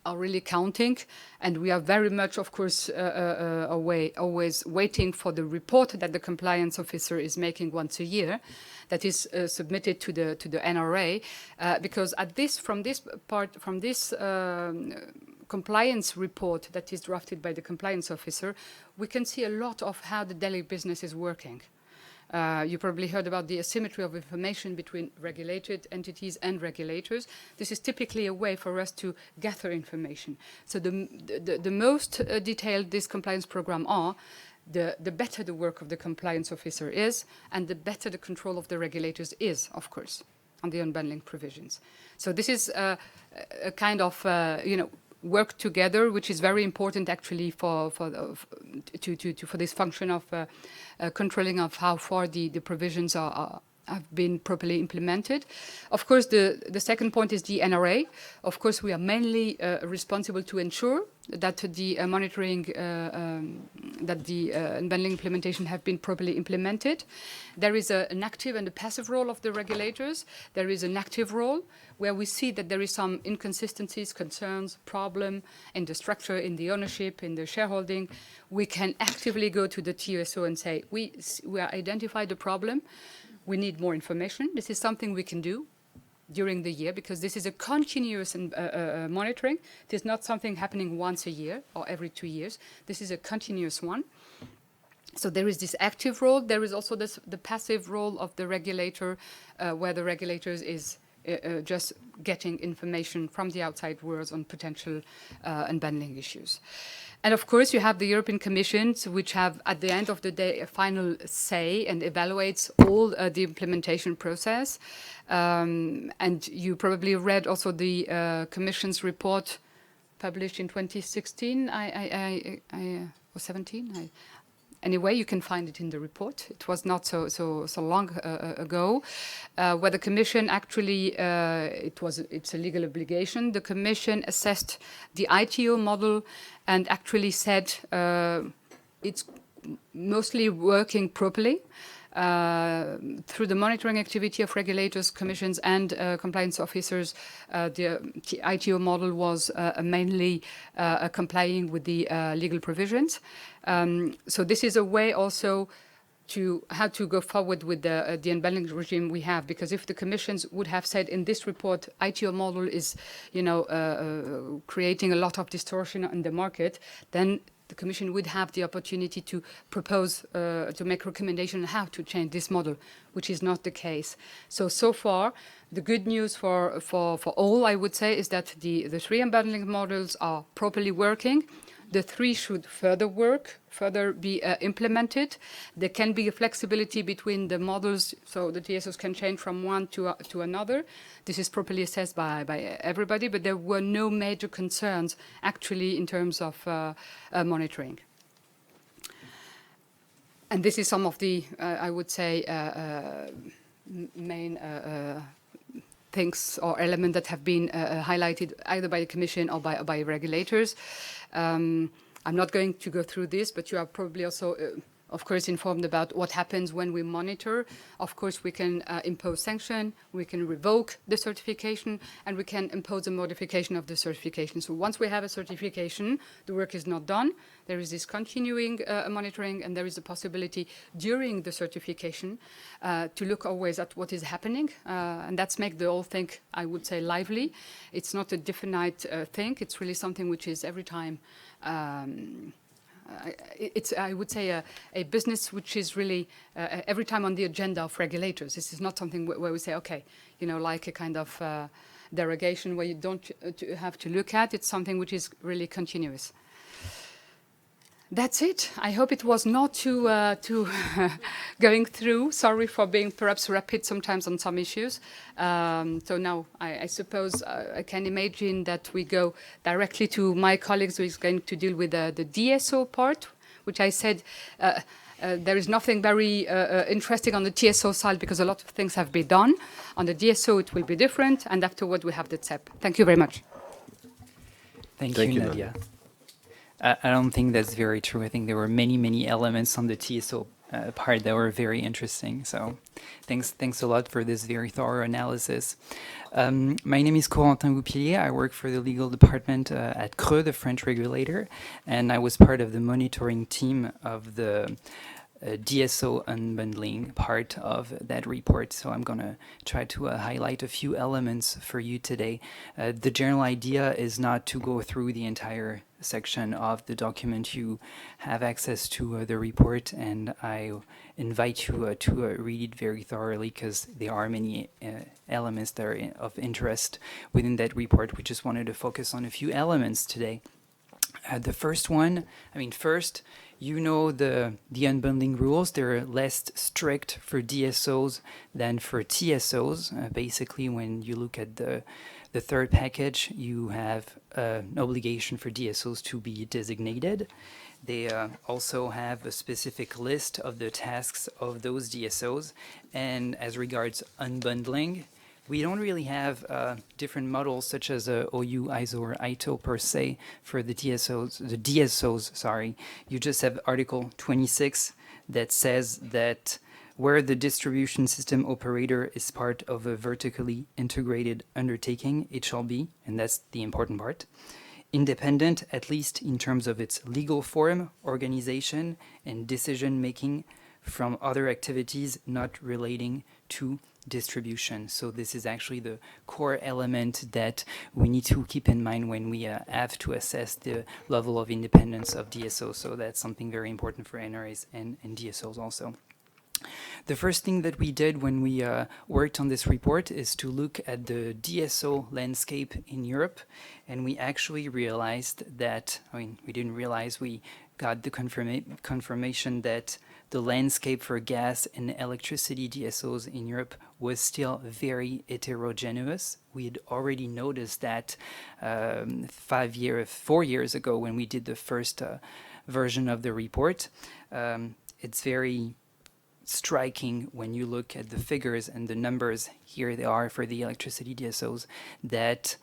[SPEAKER 3] are really counting, and we are very much, of course, always waiting for the report that the compliance officer is making once a year, that is submitted to the NRA, because from this compliance report that is drafted by the compliance officer, we can see a lot of how the daily business is working. You probably heard about the asymmetry of information between regulated entities and regulators. This is typically a way for us to gather information. So the most detailed this compliance program are, the better the work of the compliance officer is, and the better the control of the regulators is, of course, on the unbundling provisions. So this is a kind of, work together, which is very important actually for this function of controlling of how far the provisions have been properly implemented. Of course, the second point is the NRA. Of course, we are mainly responsible to ensure that the monitoring, that the unbundling implementation have been properly implemented. There is an active and a passive role of the regulators. There is an active role where we see that there is some inconsistencies, concerns, problem in the structure, in the ownership, in the shareholding. We can actively go to the TSO and say, we identified the problem. We need more information. This is something we can do during the year, because this is a continuous monitoring. It is not something happening once a year or every 2 years. This is a continuous one. So there is this active role. There is also the passive role of the regulator, where the regulators is just getting information from the outside world on potential unbundling issues. And of course, you have the European Commission, which have, at the end of the day, a final say and evaluates all the implementation process. And you probably read also the Commission's report published in 2016, or 17. Anyway, you can find it in the report. It was not so long ago, where the Commission actually, it's a legal obligation. The Commission assessed the ITO model and actually said it's mostly working properly. Through the monitoring activity of regulators, commissions, and compliance officers, the ITO model was mainly complying with the legal provisions. So this is a way also to how to go forward with the unbundling regime we have, because if the commissions would have said in this report, ITO model is, creating a lot of distortion in the market, then the Commission would have the opportunity to propose, to make recommendation on how to change this model, which is not the case. So far, the good news for all, I would say, is that the 3 unbundling models are properly working. The 3 should further work, further be implemented. There can be a flexibility between the models, so the TSOs can change from one to another. This is properly assessed by everybody, but there were no major concerns, actually, in terms of monitoring. And this is some of the, I would say, main things or elements that have been highlighted either by the Commission or by regulators. I'm not going to go through this, but you are probably also, of course, informed about what happens when we monitor. Of course, we can impose sanction, we can revoke the certification, and we can impose a modification of the certification. So once we have a certification, the work is not done. There is this continuing monitoring, and there is a possibility during the certification to look always at what is happening. And that's make the whole thing, I would say, lively. It's not a definite thing. It's really something which is every time it's, I would say, a business which is really every time on the agenda of regulators. This is not something where we say, okay, like a kind of derogation where you don't have to look at. It's something which is really continuous. That's it. I hope it was not too going through. Sorry for being perhaps rapid sometimes on some issues. So now I suppose I can imagine that we go directly to my colleagues who is going to deal with the DSO part, which I said there is nothing very interesting on the TSO side because a lot of things have been done. On the DSO it will be different, and afterward we have the CEP. Thank you very much.
[SPEAKER 2] Thank you, Nadia. I don't think that's very true. I think there were many elements on the TSO part that were very interesting. So thanks a lot for this very thorough analysis. My name is Corentin Goupillier. I work for the legal department at CRE, the French regulator, and I was part of the monitoring team of the DSO unbundling part of that report. So I'm going to try to highlight a few elements for you today. The general idea is not to go through the entire section of the document. You have access to the report, and I invite you to read it very thoroughly because there are many elements that are of interest within that report. We just wanted to focus on a few elements today. The first one, first, the unbundling rules. They're less strict for DSOs than for TSOs. Basically, when you look at the third package, you have an obligation for DSOs to be designated. They also have a specific list of the tasks of those DSOs. And as regards unbundling, we don't really have different models such as OU, ISO, or ITO per se for the DSOs, sorry. You just have Article 26 that says that where the distribution system operator is part of a vertically integrated undertaking, it shall be, and that's the important part, independent, at least in terms of its legal form, organization, and decision-making from other activities not relating to distribution. So this is actually the core element that we need to keep in mind when we have to assess the level of independence of DSOs. So that's something very important for NRAs and DSOs also. The first thing that we did when we worked on this report is to look at the DSO landscape in Europe, and we actually realized that, we didn't realize, we got the confirmation that the landscape for gas and electricity DSOs in Europe was still very heterogeneous. We had already noticed that 4 years ago when we did the first version of the report. It's very striking when you look at the figures and the numbers, here they are for the electricity DSOs, that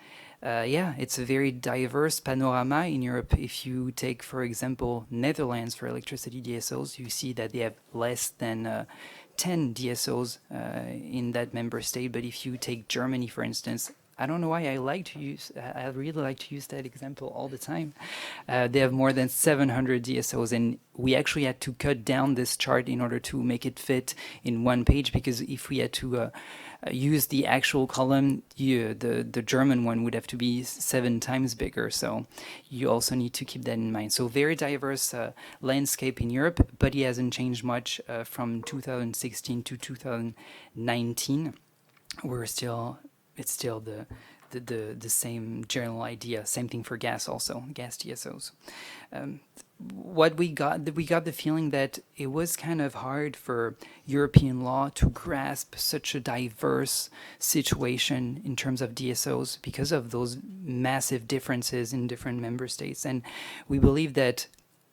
[SPEAKER 2] it's a very diverse panorama in Europe. If you take, for example, Netherlands for electricity DSOs, you see that they have less than 10 DSOs in that member state. But if you take Germany, for instance, I don't know why I really like to use that example all the time. They have more than 700 DSOs, and we actually had to cut down this chart in order to make it fit in one page, because if we had to use the actual column, the German one would have to be 7 times bigger. So you also need to keep that in mind. So very diverse landscape in Europe, but it hasn't changed much from 2016 to 2019. It's still the same general idea. Same thing for gas also, gas DSOs. What we got the feeling that it was kind of hard for European law to grasp such a diverse situation in terms of DSOs because of those massive differences in different member states. And we believe that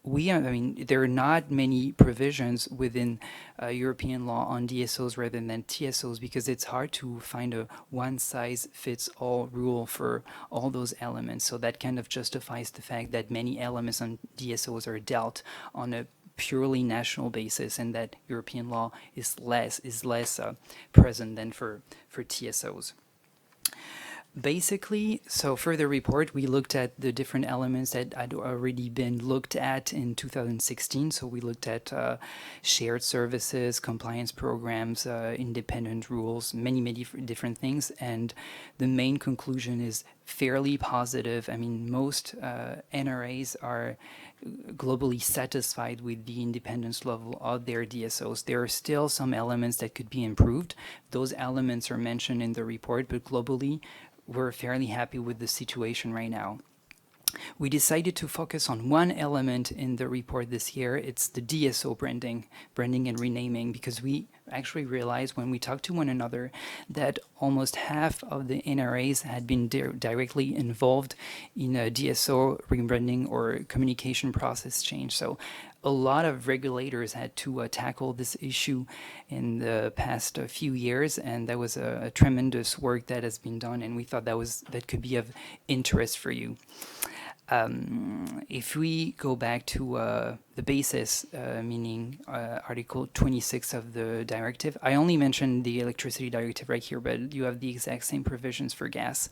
[SPEAKER 2] there are not many provisions within European law on DSOs rather than TSOs, because it's hard to find a one-size-fits-all rule for all those elements. So that kind of justifies the fact that many elements on DSOs are dealt on a purely national basis, and that European law is less present than for TSOs. Basically, so for the report, we looked at the different elements that had already been looked at in 2016. So we looked at shared services, compliance programs, independent rules, many different things. And the main conclusion is fairly positive. Most NRAs are globally satisfied with the independence level of their DSOs. There are still some elements that could be improved. Those elements are mentioned in the report, but globally, we're fairly happy with the situation right now. We decided to focus on one element in the report this year. It's the DSO branding and renaming, because we actually realized when we talked to one another that almost half of the NRAs had been directly involved in a DSO rebranding or communication process change. So a lot of regulators had to tackle this issue in the past few years, and that was a tremendous work that has been done, and we thought that could be of interest for you. If we go back to the basis, meaning Article 26 of the directive, I only mentioned the electricity directive right here, but you have the exact same provisions for gas.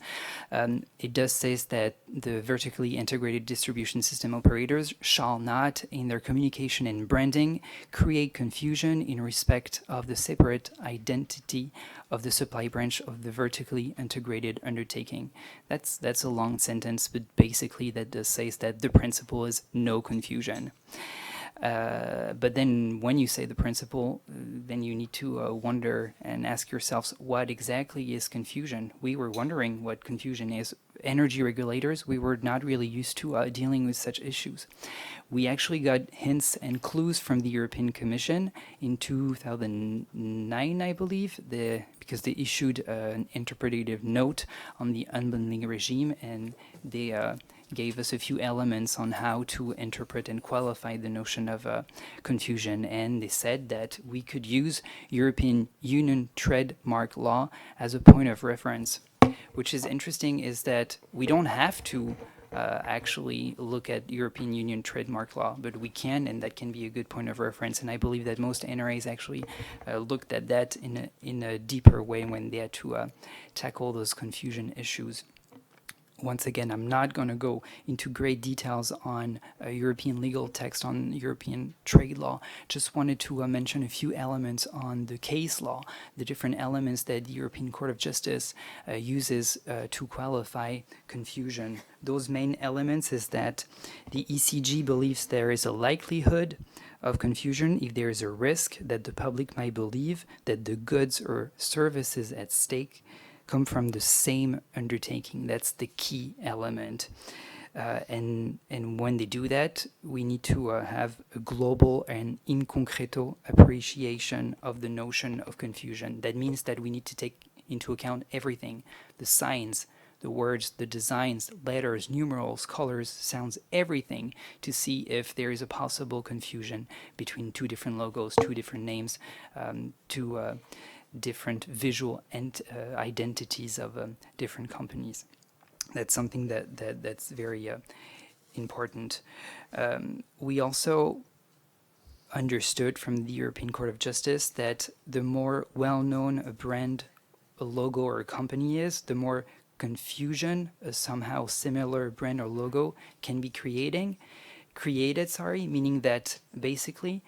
[SPEAKER 2] It does say that the vertically integrated distribution system operators shall not, in their communication and branding, create confusion in respect of the separate identity of the supply branch of the vertically integrated undertaking. That's a long sentence, but basically that does say that the principle is no confusion. But then when you say the principle, then you need to wonder and ask yourselves, what exactly is confusion? We were wondering what confusion is. Energy regulators, we were not really used to dealing with such issues. We actually got hints and clues from the European Commission in 2009, I believe, because they issued an interpretative note on the unbundling regime, and they gave us a few elements on how to interpret and qualify the notion of confusion. And they said that we could use European Union trademark law as a point of reference. Which is interesting is that we don't have to actually look at European Union trademark law, but we can, and that can be a good point of reference. And I believe that most NRAs actually looked at that in a deeper way when they had to tackle those confusion issues. Once again, I'm not going to go into great details on European legal text on European trade law. Just wanted to mention a few elements on the case law, the different elements that the European Court of Justice uses to qualify confusion. Those main elements is that the ECJ believes there is a likelihood of confusion if there is a risk that the public might believe that the goods or services at stake come from the same undertaking. That's the key element. And when they do that, we need to have a global and in concreto appreciation of the notion of confusion. That means that we need to take into account everything, the signs, the words, the designs, letters, numerals, colors, sounds, everything, to see if there is a possible confusion between two different logos, two different names, different visual identities of different companies. That's something that's very important. We also understood from the European Court of Justice that the more well-known a brand, a logo, or a company is, the more confusion a somehow similar brand or logo can be created, meaning that basically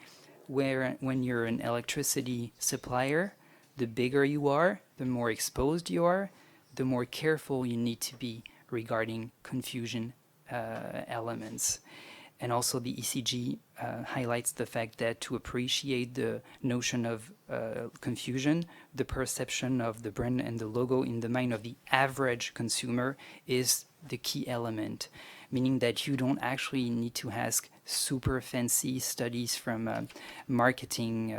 [SPEAKER 2] when you're an electricity supplier, the bigger you are, the more exposed you are, the more careful you need to be regarding confusion elements. And also the ECJ highlights the fact that to appreciate the notion of confusion, the perception of the brand and the logo in the mind of the average consumer is the key element, meaning that you don't actually need to ask super fancy studies from marketing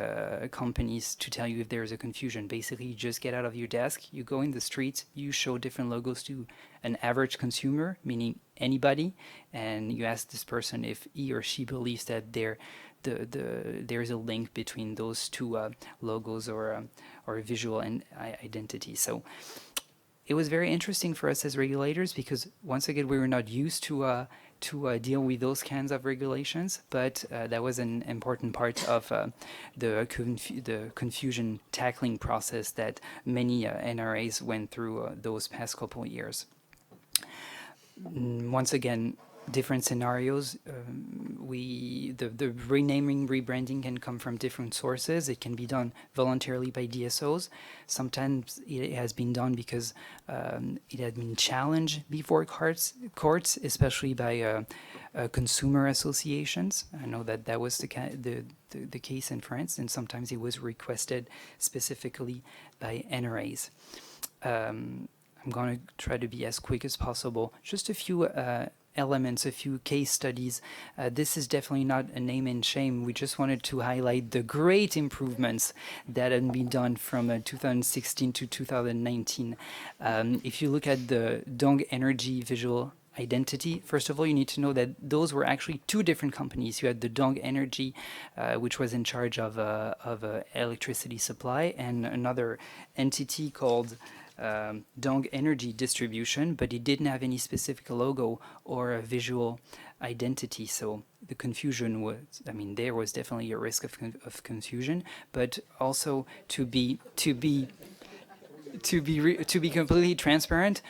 [SPEAKER 2] companies to tell you if there's a confusion. Basically, you just get out of your desk, you go in the streets, you show different logos to an average consumer, meaning anybody, and you ask this person if he or she believes that there's a link between those two logos or visual and identity. So it was very interesting for us as regulators because, once again, we were not used to deal with those kinds of regulations, but that was an important part of the confusion tackling process that many NRAs went through those past couple of years. Once again, different scenarios. The renaming, rebranding can come from different sources. It can be done voluntarily by DSOs. Sometimes it has been done because it had been challenged before courts, especially by consumer associations. I know that was the case in France, and sometimes it was requested specifically by NRAs. I'm going to try to be as quick as possible. Just a few elements, a few case studies. This is definitely not a name and shame. We just wanted to highlight the great improvements that had been done from 2016 to 2019. If you look at the Dong Energy visual identity, first of all, you need to know that those were actually two different companies. You had the Dong Energy, which was in charge of electricity supply, and another entity called Dong Energy Distribution, but it didn't have any specific logo or a visual identity. So the confusion was, there was definitely a risk of confusion, but also to be completely transparent,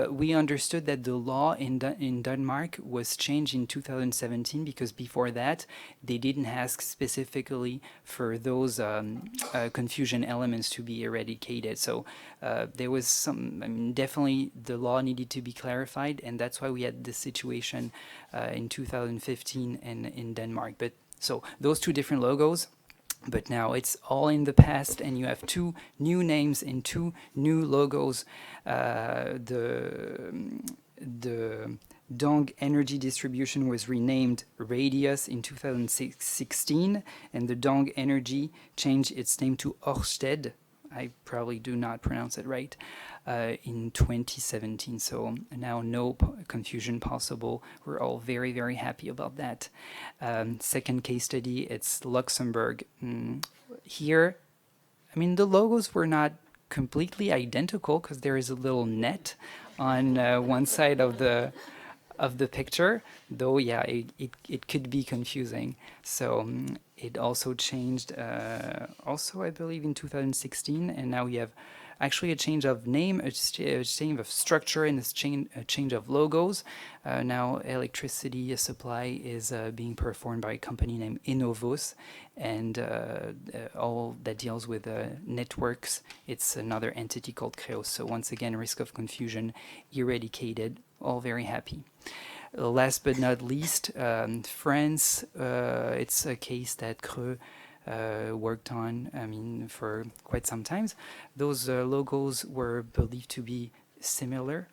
[SPEAKER 2] we understood that the law in Denmark was changed in 2017 because before that they didn't ask specifically for those confusion elements to be eradicated. So there was definitely the law needed to be clarified, and that's why we had this situation in 2015 in Denmark. But So those two different logos, but now it's all in the past, and you have two new names and two new logos. The Dong Energy Distribution was renamed Radius in 2016, and the Dong Energy changed its name to Ørsted. I probably do not pronounce it right, in 2017. So now no confusion possible. We're all very, very happy about that. Second case study, it's Luxembourg. Here, I mean, the logos were not completely identical because there is a little net on one side of the picture, though. Yeah, it could be confusing. So it also changed, also I believe in 2016, and now we have actually a change of name, a change of structure, and a change of logos. Now electricity supply is being performed by a company named Innovos, and all that deals with networks, it's another entity called Creos. So once again, risk of confusion eradicated, all very happy. Last but not least, France, it's a case that Creux worked on, I mean, for quite some times. Those logos were believed to be similar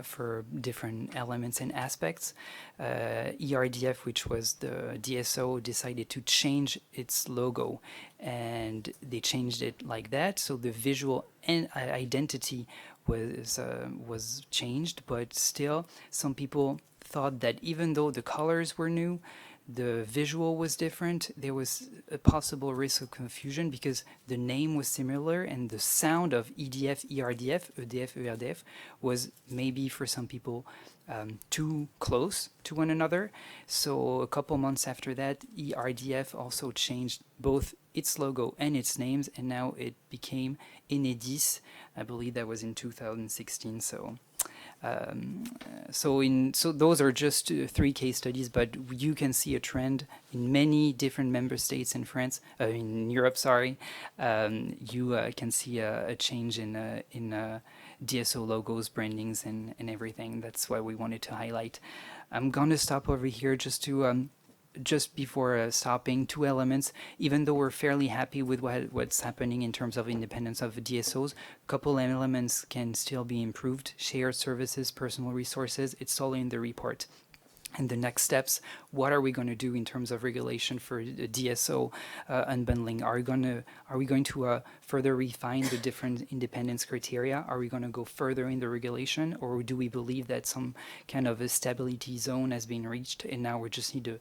[SPEAKER 2] for different elements and aspects. ERDF, which was the DSO, decided to change its logo, and they changed it like that. So the visual identity was changed, but still some people thought that even though the colors were new, the visual was different, there was a possible risk of confusion because the name was similar and the sound of EDF, ERDF, EDF, ERDF was maybe for some people too close to one another. So a couple months after that, ERDF also changed both its logo and its names, and now it became Enedis. I believe that was in 2016. So those are just three case studies, but you can see a trend in many different member states in France, in Europe. Sorry, you can see a change in DSO logos, brandings, and everything. That's why we wanted to highlight. I'm gonna stop over here just to. Just before stopping, two elements. Even though we're fairly happy with what's happening in terms of independence of DSOs, a couple elements can still be improved. Shared services, personal resources, it's all in the report. And the next steps, what are we going to do in terms of regulation for the DSO unbundling? Are we going to further refine the different independence criteria? Are we going to go further in the regulation, or do we believe that some kind of a stability zone has been reached, and now we just need to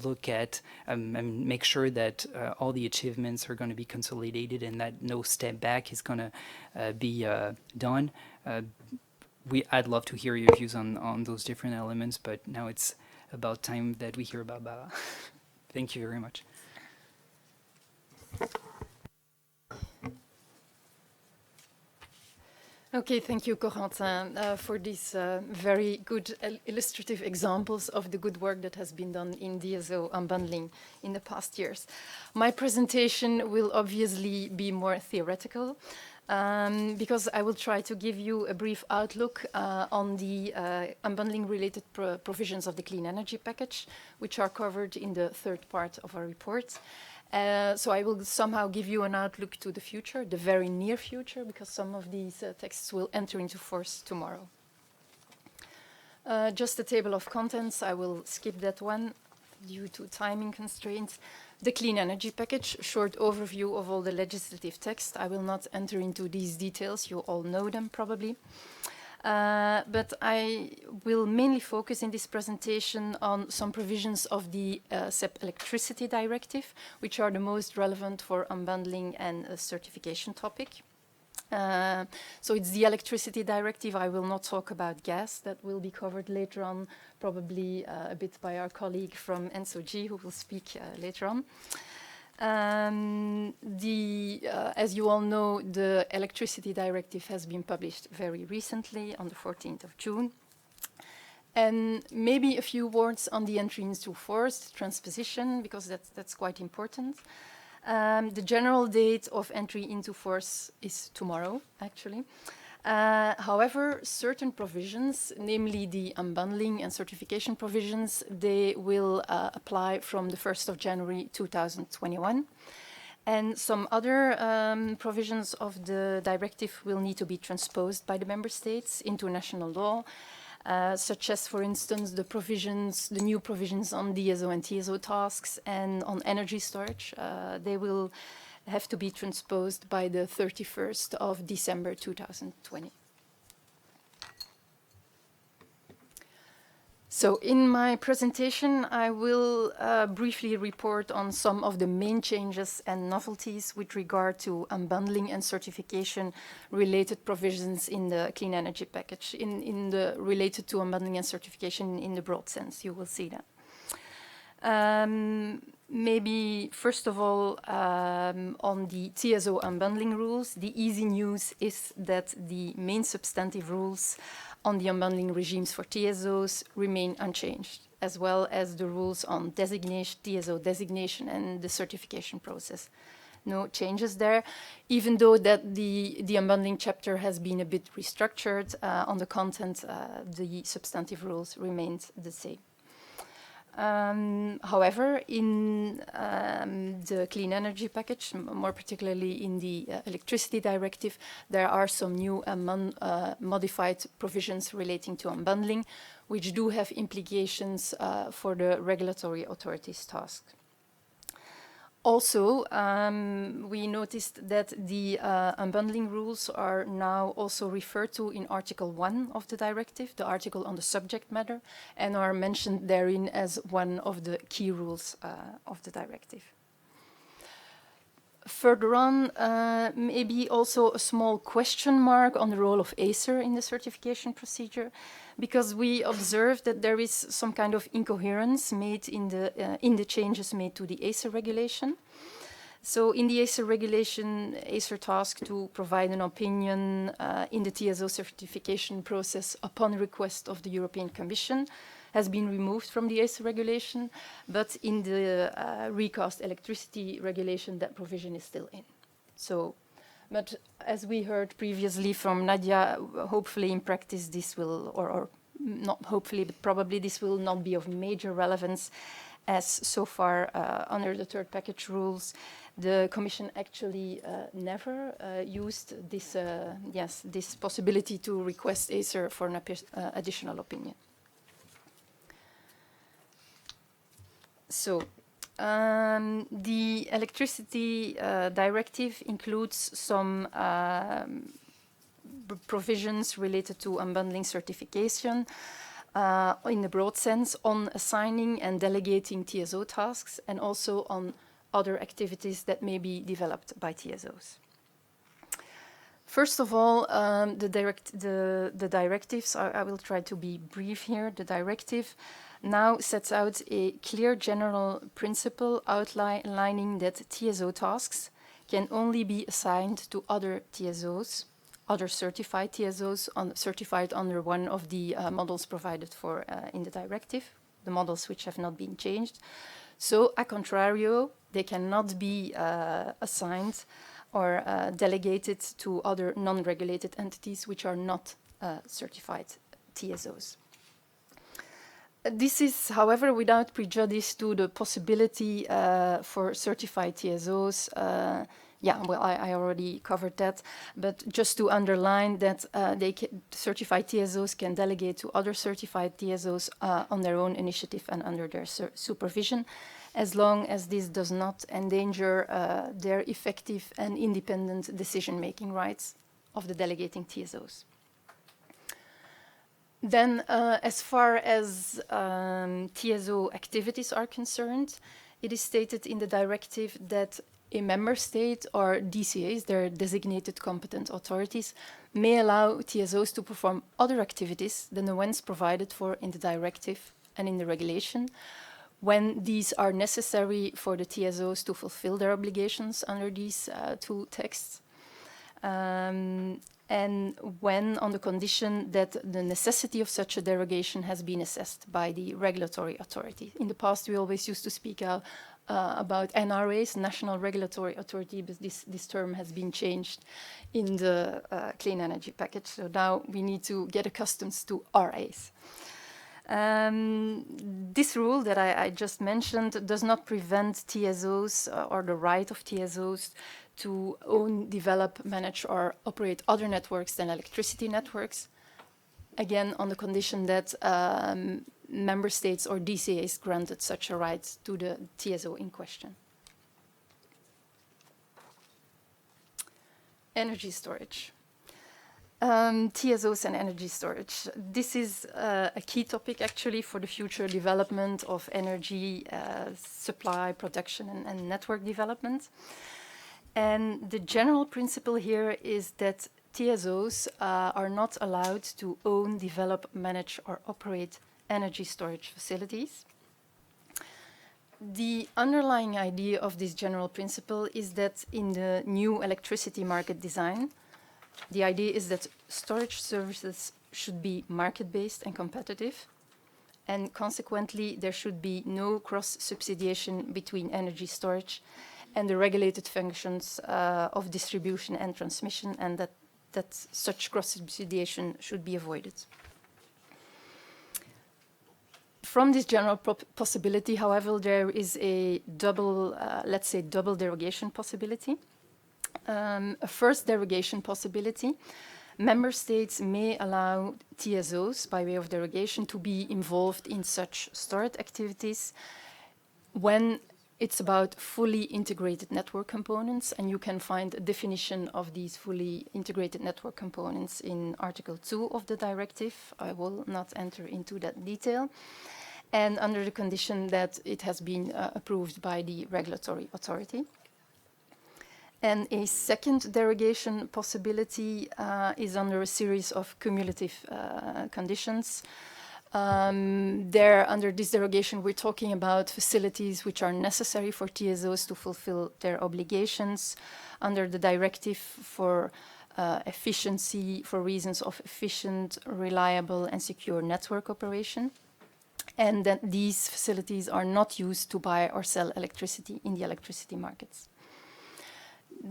[SPEAKER 2] look at and make sure that all the achievements are going to be consolidated and that no step back is going to be done? I'd love to hear your views on those different elements, but now it's about time that we hear about Baba. Thank you very much.
[SPEAKER 4] Okay, thank you, Corentin, for these very good illustrative examples of the good work that has been done in DSO unbundling in the past years. My presentation will obviously be more theoretical, because I will try to give you a brief outlook on the unbundling-related provisions of the clean energy package, which are covered in the third part of our report. So I will somehow give you an outlook to the future, the very near future, because some of these texts will enter into force tomorrow. Just a table of contents, I will skip that one due to timing constraints. The clean energy package, short overview of all the legislative text. I will not enter into these details, you all know them probably. But I will mainly focus in this presentation on some provisions of the CEP Electricity Directive, which are the most relevant for unbundling and a certification topic. So it's the Electricity Directive. I will not talk about gas. That will be covered later on, probably a bit by our colleague from NSOG, who will speak later on. As you all know, the Electricity Directive has been published very recently on the 14th of June. And maybe a few words on the entry into force, transposition, because that's quite important. The general date of entry into force is tomorrow, actually. However, certain provisions, namely the unbundling and certification provisions, they will apply from the 1st of January 2021. And some other provisions of the directive will need to be transposed by the member states into national law, such as, for instance, the new provisions on DSO and TSO tasks and on energy storage. They will have to be transposed by the 31st of December 2020. So in my presentation, I will briefly report on some of the main changes and novelties with regard to unbundling and certification related provisions in the clean energy package, in the related to unbundling and certification in the broad sense. You will see that. Maybe first of all, on the TSO unbundling rules, the easy news is that the main substantive rules on the unbundling regimes for TSOs remain unchanged, as well as the rules on designation, TSO designation and the certification process. No changes there, even though that the unbundling chapter has been a bit restructured on the content, the substantive rules remained the same. However, in the clean energy package, more particularly in the electricity directive, there are some new modified provisions relating to unbundling, which do have implications for the regulatory authorities' tasks. Also, we noticed that the unbundling rules are now also referred to in Article 1 of the directive, the article on the subject matter, and are mentioned therein as one of the key rules of the directive. Further on, maybe also a small question mark on the role of ACER in the certification procedure, because we observed that there is some kind of incoherence made in the changes made to the ACER regulation. So in the ACER regulation, ACER tasked to provide an opinion in the TSO certification process upon request of the European Commission has been removed from the ACER regulation, but in the recast electricity regulation, that provision is still in. So, but as we heard previously from Nadia, hopefully in practice this will, or not hopefully, but probably this will not be of major relevance, as so far under the third package rules, the Commission actually never used this, this possibility to request ACER for an additional opinion. So, the electricity directive includes some provisions related to unbundling certification in the broad sense on assigning and delegating TSO tasks and also on other activities that may be developed by TSOs. First of all, the directives, I will try to be brief here. The directive now sets out a clear general principle outlining that TSO tasks can only be assigned to other TSOs, other certified TSOs certified under one of the models provided for in the directive, the models which have not been changed. So, a contrario, they cannot be assigned or delegated to other non-regulated entities which are not certified TSOs. This is, however, without prejudice to the possibility for certified TSOs. I already covered that, but just to underline that certified TSOs can delegate to other certified TSOs on their own initiative and under their supervision, as long as this does not endanger their effective and independent decision-making rights of the delegating TSOs. Then, as far as TSO activities are concerned, it is stated in the directive that a member state or DCAs, their designated competent authorities, may allow TSOs to perform other activities than the ones provided for in the directive and in the regulation, when these are necessary for the TSOs to fulfill their obligations under these two texts. And when on the condition that the necessity of such a derogation has been assessed by the regulatory authority. In the past, we always used to speak about NRAs, National Regulatory Authority, but this term has been changed in the clean energy package. So now we need to get accustomed to RAs. This rule that I just mentioned does not prevent TSOs or the right of TSOs to own, develop, manage, or operate other networks than electricity networks. Again, on the condition that member states or DCAs granted such a right to the TSO in question. Energy storage. TSOs and energy storage. This is a key topic actually for the future development of energy supply, production, and network development. And the general principle here is that TSOs are not allowed to own, develop, manage, or operate energy storage facilities. The underlying idea of this general principle is that in the new electricity market design, the idea is that storage services should be market-based and competitive, and consequently there should be no cross-subsidiation between energy storage and the regulated functions of distribution and transmission, and that such cross-subsidiation should be avoided. From this general possibility, however, there is a double, let's say, double derogation possibility. A first derogation possibility, member states may allow TSOs, by way of derogation, to be involved in such storage activities when it's about fully integrated network components, and you can find a definition of these fully integrated network components in Article 2 of the directive. I will not enter into that detail. And under the condition that it has been approved by the regulatory authority. And a second derogation possibility is under a series of cumulative conditions. Under this derogation, we're talking about facilities which are necessary for TSOs to fulfill their obligations under the directive for efficiency, for reasons of efficient, reliable, and secure network operation. And that these facilities are not used to buy or sell electricity in the electricity markets.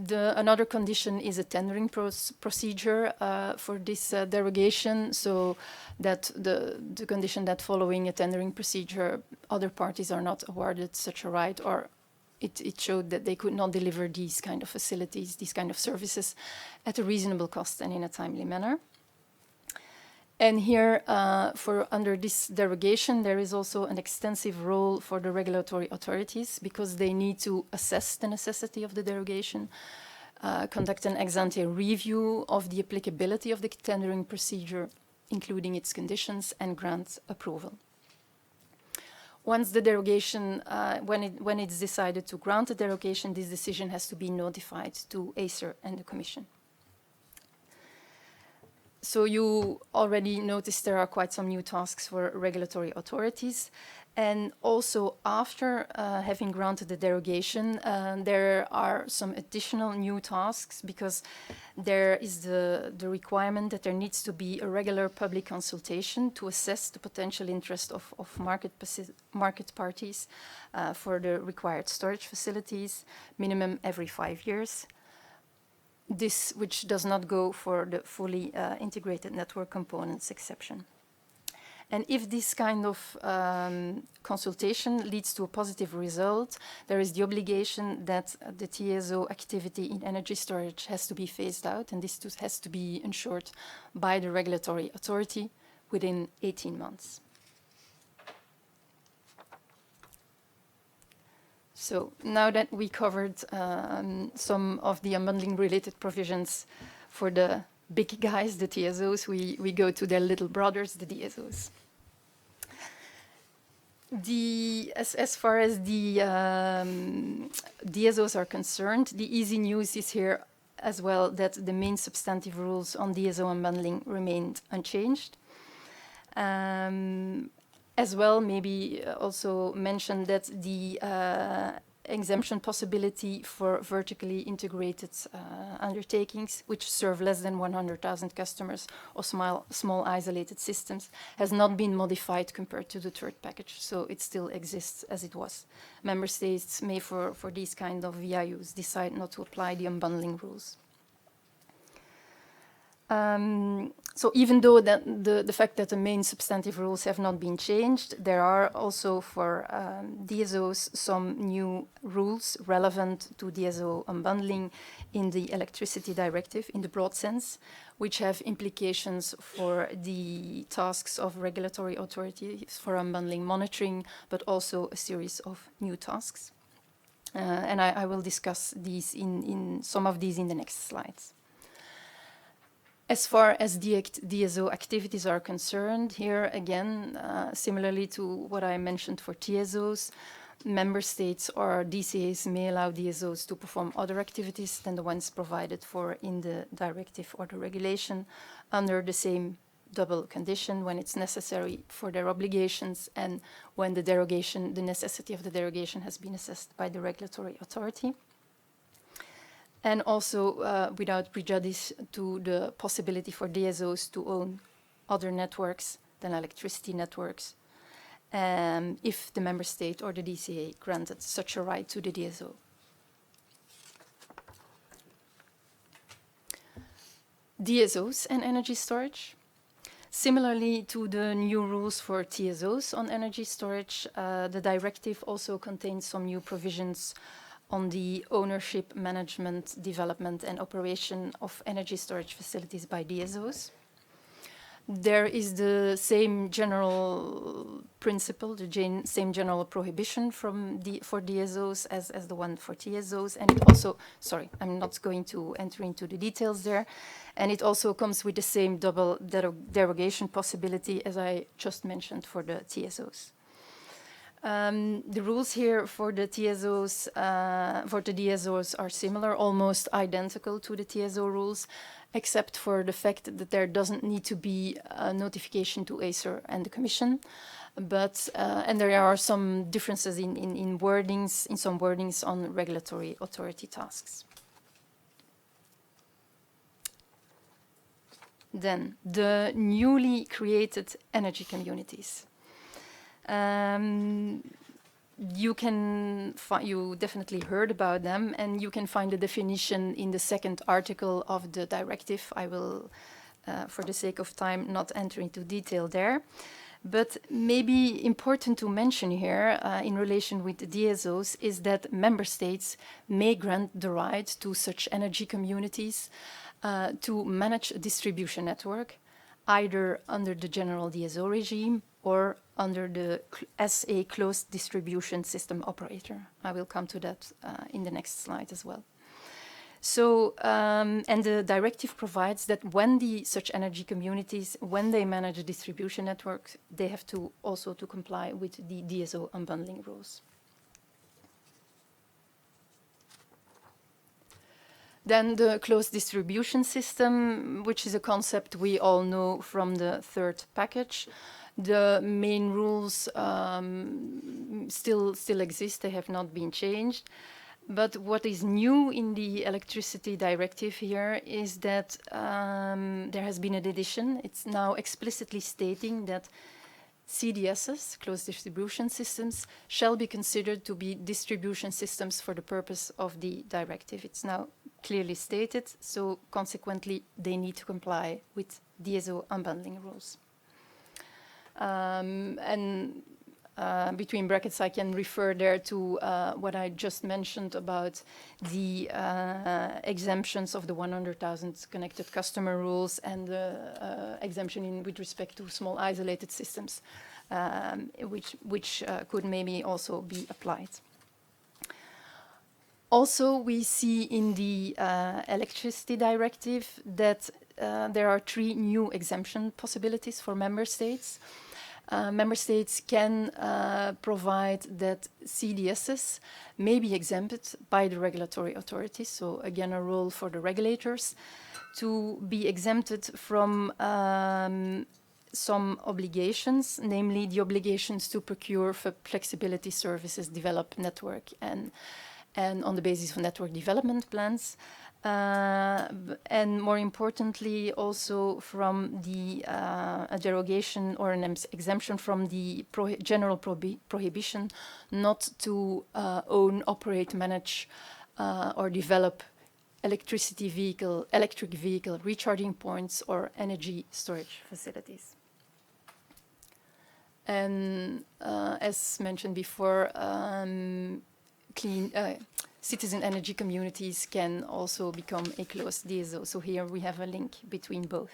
[SPEAKER 4] Another condition is a tendering procedure for this derogation, so that the condition that following a tendering procedure, other parties are not awarded such a right, or it showed that they could not deliver these kind of facilities, these kind of services at a reasonable cost and in a timely manner. And here, under this derogation, there is also an extensive role for the regulatory authorities because they need to assess the necessity of the derogation, conduct an ex-ante review of the applicability of the tendering procedure, including its conditions, and grant approval. Once the derogation, when it's decided to grant a derogation, this decision has to be notified to CEER and the Commission. So you already noticed there are quite some new tasks for regulatory authorities. And also after having granted the derogation, there are some additional new tasks because there is the requirement that there needs to be a regular public consultation to assess the potential interest of market parties for the required storage facilities, minimum every 5 years. This which does not go for the fully integrated network components exception. And if this kind of consultation leads to a positive result, there is the obligation that the TSO activity in energy storage has to be phased out, and this has to be ensured by the regulatory authority within 18 months. So now that we covered some of the unbundling related provisions for the big guys, the TSOs, we go to their little brothers, the DSOs. As far as the DSOs are concerned, the easy news is here as well that the main substantive rules on DSO unbundling remained unchanged. As well, maybe also mention that the exemption possibility for vertically integrated undertakings, which serve less than 100,000 customers or small isolated systems, has not been modified compared to the third package, so it still exists as it was. Member states may, for these kind of VIUs, decide not to apply the unbundling rules. So even though the fact that the main substantive rules have not been changed, there are also for DSOs some new rules relevant to DSO unbundling in the electricity directive in the broad sense, which have implications for the tasks of regulatory authorities for unbundling monitoring, but also a series of new tasks. And I will discuss these in some of these in the next slides. As far as DSO activities are concerned, here again, similarly to what I mentioned for TSOs, member states or DCAs may allow DSOs to perform other activities than the ones provided for in the directive or the regulation under the same double condition when it's necessary for their obligations and when the necessity of the derogation has been assessed by the regulatory authority. And also without prejudice to the possibility for DSOs to own other networks than electricity networks, if the member state or the DCA granted such a right to the DSO. DSOs and energy storage. Similarly to the new rules for TSOs on energy storage, the directive also contains some new provisions on the ownership, management, development, and operation of energy storage facilities by DSOs. There is the same general principle, the same general prohibition for DSOs as the one for TSOs, and it also, sorry, I'm not going to enter into the details there, and it also comes with the same double derogation possibility as I just mentioned for the TSOs. The rules here for the TSOs, for the DSOs are similar, almost identical to the TSO rules, except for the fact that there doesn't need to be a notification to ACER and the Commission, but and there are some differences in some wordings on regulatory authority tasks. Then the newly created energy communities. You definitely heard about them, and you can find the definition in the second article of the directive. I will, for the sake of time, not enter into detail there. But maybe important to mention here, in relation with the DSOs, is that member states may grant the right to such energy communities to manage a distribution network, either under the general DSO regime or as a closed distribution system operator. I will come to that in the next slide as well. So, and the directive provides that when such energy communities, when they manage a distribution network, they have to also to comply with the DSO unbundling rules. Then the closed distribution system, which is a concept we all know from the third package. The main rules still exist, they have not been changed. But what is new in the electricity directive here is that there has been an addition. It's now explicitly stating that CDSs, closed distribution systems, shall be considered to be distribution systems for the purpose of the directive. It's now clearly stated, so consequently they need to comply with DSO unbundling rules. Between brackets, I can refer there to what I just mentioned about the exemptions of the 100,000 connected customer rules and the exemption with respect to small isolated systems, which could maybe also be applied. Also, we see in the electricity directive that there are 3 new exemption possibilities for member states. Member states can provide that CDSs may be exempted by the regulatory authorities, so again a role for the regulators, to be exempted from some obligations, namely the obligations to procure for flexibility services, develop network, and on the basis of network development plans. And more importantly, also from the a derogation or an exemption from the general prohibition not to own, operate, manage, or develop electric vehicle recharging points or energy storage facilities. And as mentioned before, citizen energy communities can also become a closed DSO. So here we have a link between both.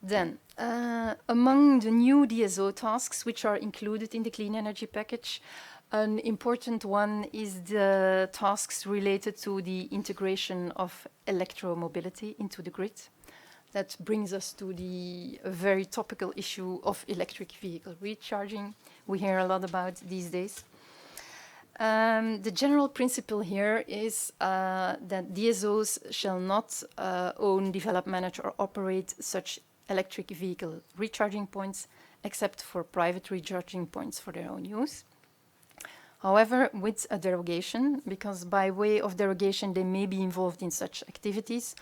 [SPEAKER 4] Then, among the new DSO tasks which are included in the clean energy package, an important one is the tasks related to the integration of electromobility into the grid. That brings us to the very topical issue of electric vehicle recharging. We hear a lot about these days. The general principle here is that DSOs shall not own, develop, manage, or operate such electric vehicle recharging points, except for private recharging points for their own use. However, with a derogation, because by way of derogation they may be involved in such activities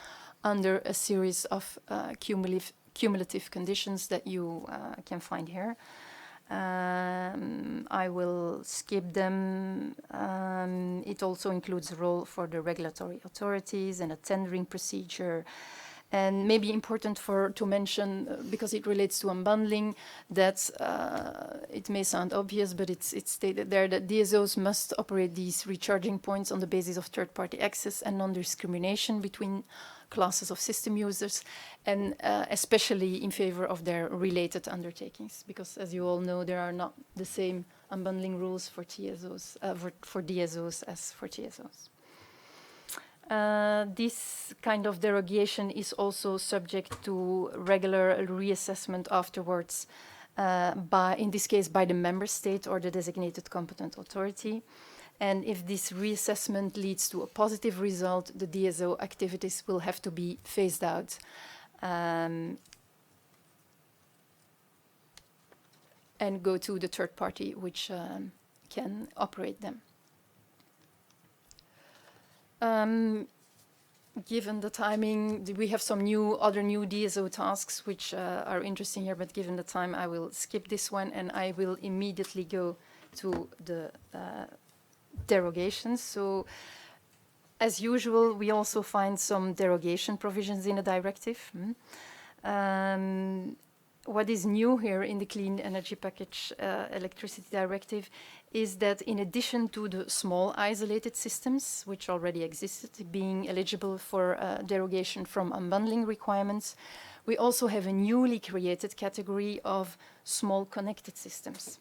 [SPEAKER 4] under a series of cumulative conditions that you can find here. I will skip them. It also includes a role for the regulatory authorities and a tendering procedure. And maybe important to mention, because it relates to unbundling, that it may sound obvious, but it's stated there that DSOs must operate these recharging points on the basis of third-party access and non-discrimination between classes of system users, and especially in favor of their related undertakings, because as you all know, there are not the same unbundling rules for TSOs, for DSOs as for TSOs. This kind of derogation is also subject to regular reassessment afterwards, in this case by the member state or the designated competent authority. And if this reassessment leads to a positive result, the DSO activities will have to be phased out. And go to the third party which can operate them. Given the timing, we have some other new DSO tasks which are interesting here, but given the time, I will skip this one and I will immediately go to the derogations. So, as usual, we also find some derogation provisions in the directive. What is new here in the Clean Energy Package Electricity Directive is that in addition to the small isolated systems, which already existed, being eligible for derogation from unbundling requirements, we also have a newly created category of small connected systems,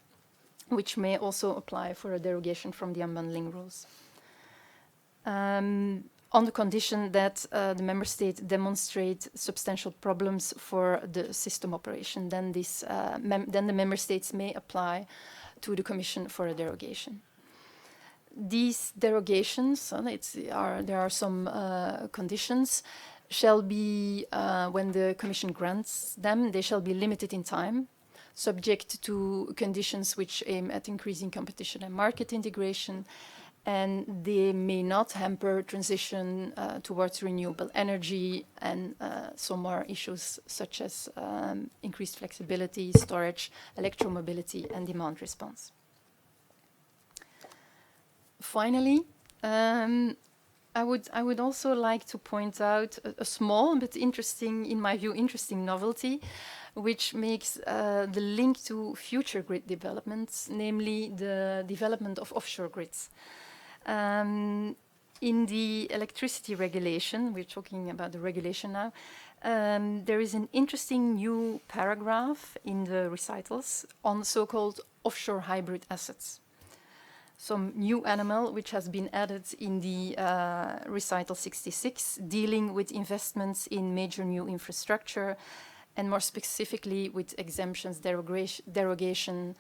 [SPEAKER 4] which may also apply for a derogation from the unbundling rules. On the condition that the member state demonstrate substantial problems for the system operation, then then the member states may apply to the Commission for a derogation. These derogations, there are some conditions, shall be, when the Commission grants them, they shall be limited in time, subject to conditions which aim at increasing competition and market integration, and they may not hamper transition towards renewable energy and some more issues such as increased flexibility, storage, electromobility, and demand response. Finally, I would also like to point out a small but interesting, in my view, interesting novelty, which makes the link to future grid developments, namely the development of offshore grids. In the electricity regulation, we're talking about the regulation now, there is an interesting new paragraph in the recitals on so-called offshore hybrid assets. Some new animal which has been added in the recital 66, dealing with investments in major new infrastructure, and more specifically with exemptions, derogations,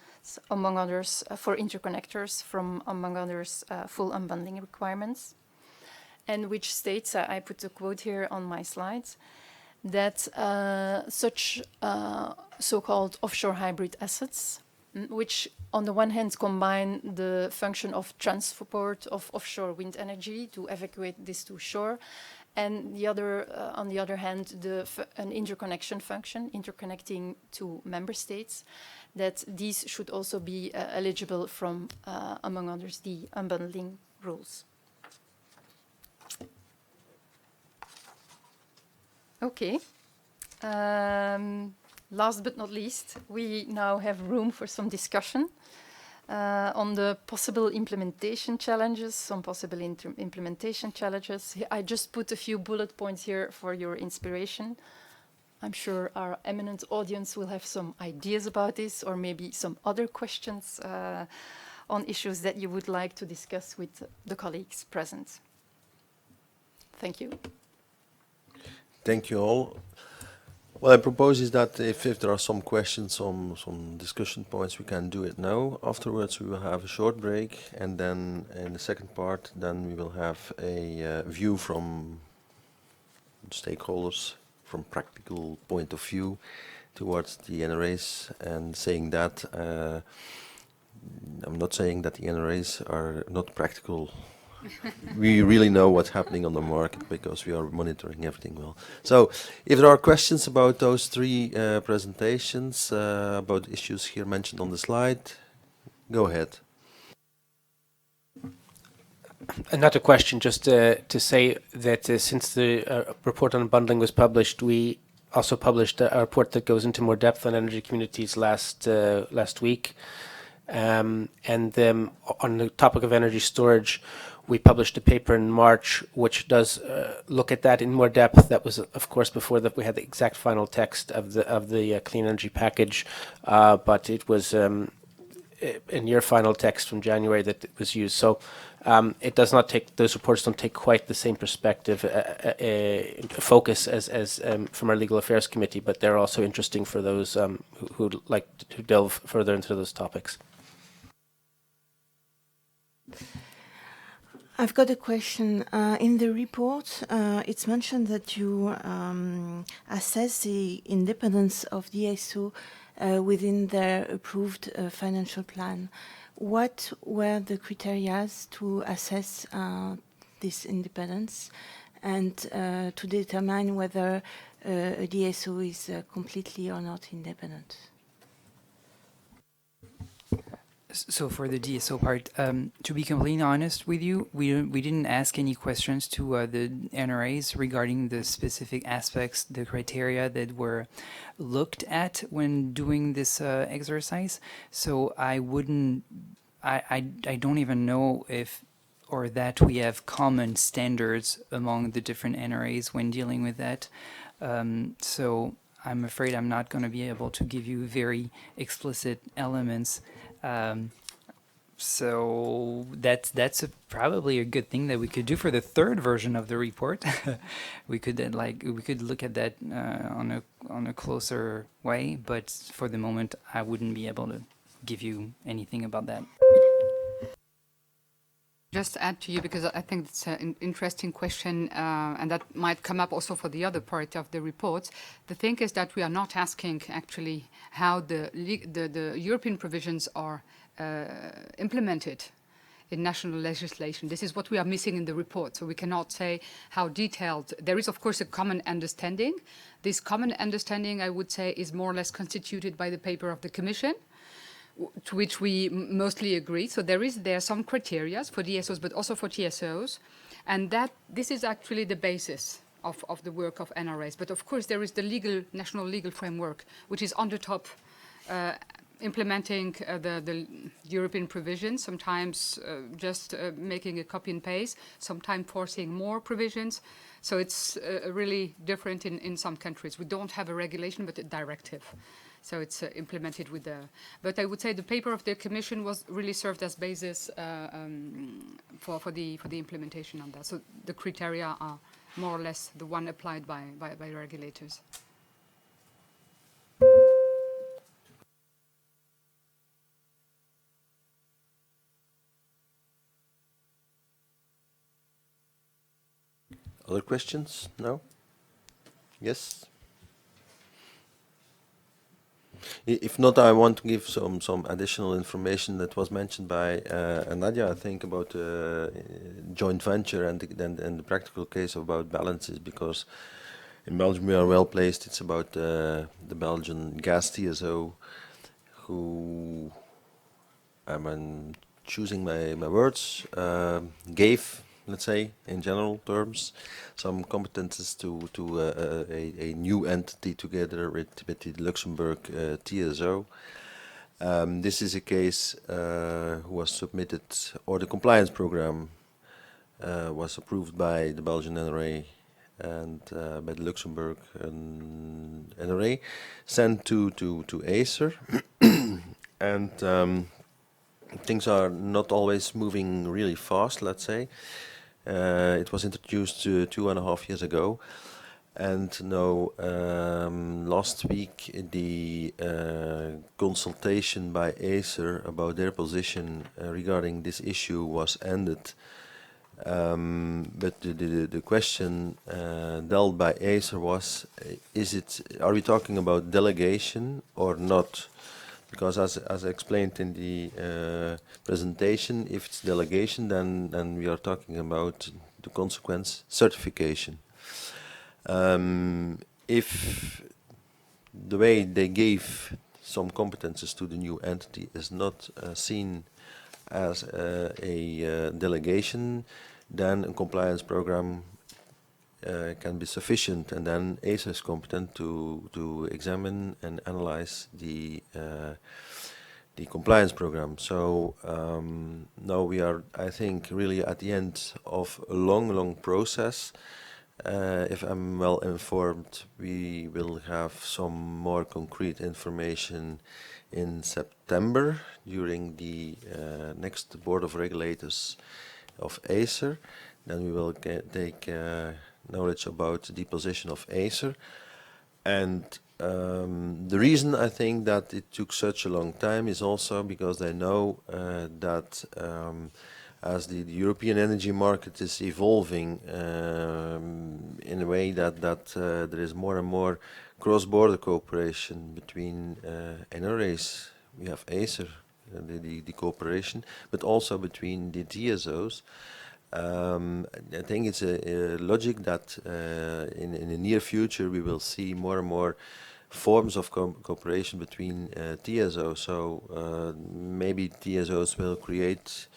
[SPEAKER 4] among others, for interconnectors from, among others, full unbundling requirements. And which states, I put a quote here on my slides, that such so-called offshore hybrid assets, which on the one hand combine the function of transport of offshore wind energy to evacuate this to shore, and on the other hand, an interconnection function, interconnecting to member states, that these should also be eligible from, among others, the unbundling rules. Okay. Last but not least, we now have room for some discussion on the possible implementation challenges, some possible implementation challenges. I just put a few bullet points here for your inspiration. I'm sure our eminent audience will have some ideas about this, or maybe some other questions on issues that you would like to discuss with the colleagues present. Thank you.
[SPEAKER 1] Thank you all. What I propose is that if there are some questions, some discussion points, we can do it now. Afterwards, we will have a short break, and then in the second part, then we will have a view from stakeholders, from practical point of view, towards the NRAs. And saying that, I'm not saying that the NRAs are not practical. We really know what's happening on the market because we are monitoring everything well. So if there are questions about those three presentations, about issues here mentioned on the slide, go ahead.
[SPEAKER 5] Not a question, just to say that since the report on bundling was published, we also published a report that goes into more depth on energy communities last week. And on the topic of energy storage, we published a paper in March which does look at that in more depth. That was, of course, before we had the exact final text of the clean energy package, but it was a near final text from January that was used. So it does not take, those reports don't take quite the same perspective focus as from our legal affairs committee, but they're also interesting for those who'd like to delve further into those topics.
[SPEAKER 6] I've got a question. In the report, it's mentioned that you assess the independence of DSO within their approved financial plan. What were the criteria to assess this independence and to determine whether a DSO is completely or not independent?
[SPEAKER 2] So for the DSO part, to be completely honest with you, we didn't ask any questions to the NRAs regarding the specific aspects, the criteria that were looked at when doing this exercise. So I don't even know if or that we have common standards among the different NRAs when dealing with that. So I'm afraid I'm not going to be able to give you very explicit elements. So that's probably a good thing that we could do for the third version of the report. we could look at that on a closer way, but for the moment I wouldn't be able to give you anything about that.
[SPEAKER 3] Just add to you, because I think it's an interesting question, and that might come up also for the other part of the report. The thing is that we are not asking actually how the European provisions are implemented in national legislation. This is what we are missing in the report, so we cannot say how detailed. There is, of course, a common understanding. This common understanding, I would say, is more or less constituted by the paper of the Commission, to which we mostly agree. So there are some criteria for DSOs, but also for TSOs, and this is actually the basis of the work of NRAs. But of course, there is the national legal framework, which is on the top, implementing the European provisions, sometimes just making a copy and paste, sometimes forcing more provisions. So it's really different in some countries. We don't have a regulation, but a directive. So it's implemented with the. But I would say the paper of the Commission was really served as basis for the implementation on that. So the criteria are more or less the one applied by regulators.
[SPEAKER 1] Other questions? No? Yes? If not, I want to give some additional information that was mentioned by Nadia, I think, about joint venture and the practical case about balances, because in Belgium we are well placed. It's about the Belgian gas TSO, who, I'm choosing my words, gave, let's say, in general terms, some competences to a new entity together with the Luxembourg TSO. This is a case who was submitted, or the compliance program was approved by the Belgian NRA and by the Luxembourg NRA, sent to ACER, and things are not always moving really fast, let's say. It was introduced 2.5 years ago, and now last week the consultation by ACER about their position regarding this issue was ended. But the question dealt by ACER was, are we talking about delegation or not? Because as I explained in the presentation, if it's delegation, then we are talking about the consequence certification. If the way they gave some competences to the new entity is not seen as a delegation, then a compliance program can be sufficient, and then ACER is competent to examine and analyze the compliance program. So now we are, I think, really at the end of a long process. If I'm well informed, we will have some more concrete information in September during the next Board of Regulators of ACER. Then we will take knowledge about the position of ACER. And the reason I think that it took such a long time is also because they know that as the European energy market is evolving in a way that there is more and more cross-border cooperation between NRAs. We have ACER, the cooperation, but also between the TSOs. I think it's a logic that in the near future we will see more and more forms of cooperation between TSOs. So maybe TSOs will create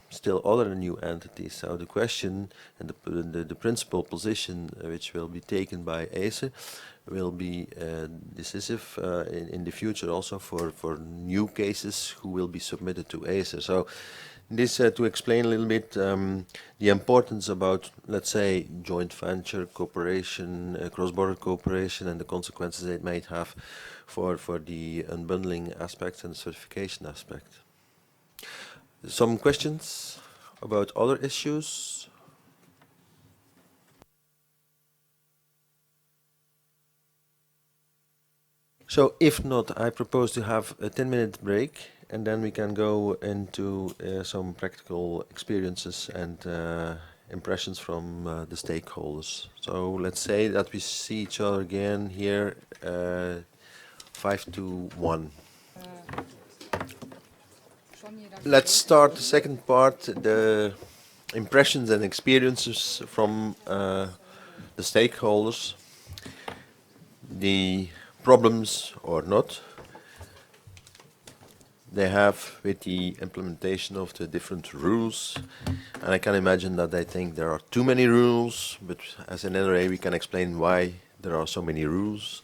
[SPEAKER 1] still other new entities. So the question and the principal position which will be taken by ACER will be decisive in the future also for new cases who will be submitted to ACER. So this to explain a little bit the importance about, let's say, joint venture cooperation, cross-border cooperation, and the consequences it might have for the unbundling aspects and certification aspect. Some questions about other issues? So if not, I propose to have a 10-minute break, and then we can go into some practical experiences and impressions from the stakeholders. So let's say that we see each other again here 5 to 1. Let's start the second part, the impressions and experiences from the stakeholders, the problems or not they have with the implementation of the different rules. And I can imagine that they think there are too many rules, but as an NRA we can explain why there are so many rules.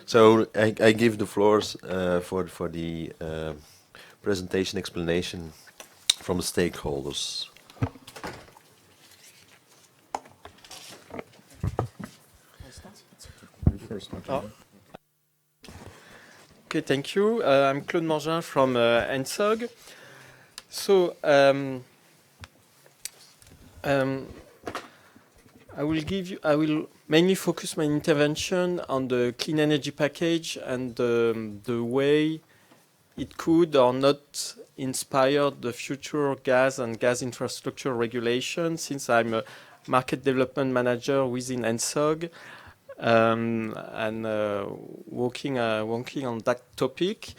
[SPEAKER 1] So I give the floors for the presentation explanation from the stakeholders.
[SPEAKER 7] Okay, thank you. I'm Claude Mangin from ENSOG. So I will mainly focus my intervention on the clean energy package and the way it could or not inspire the future gas and gas infrastructure regulation. Since I'm a market development manager within ENSOG, and working on that topic.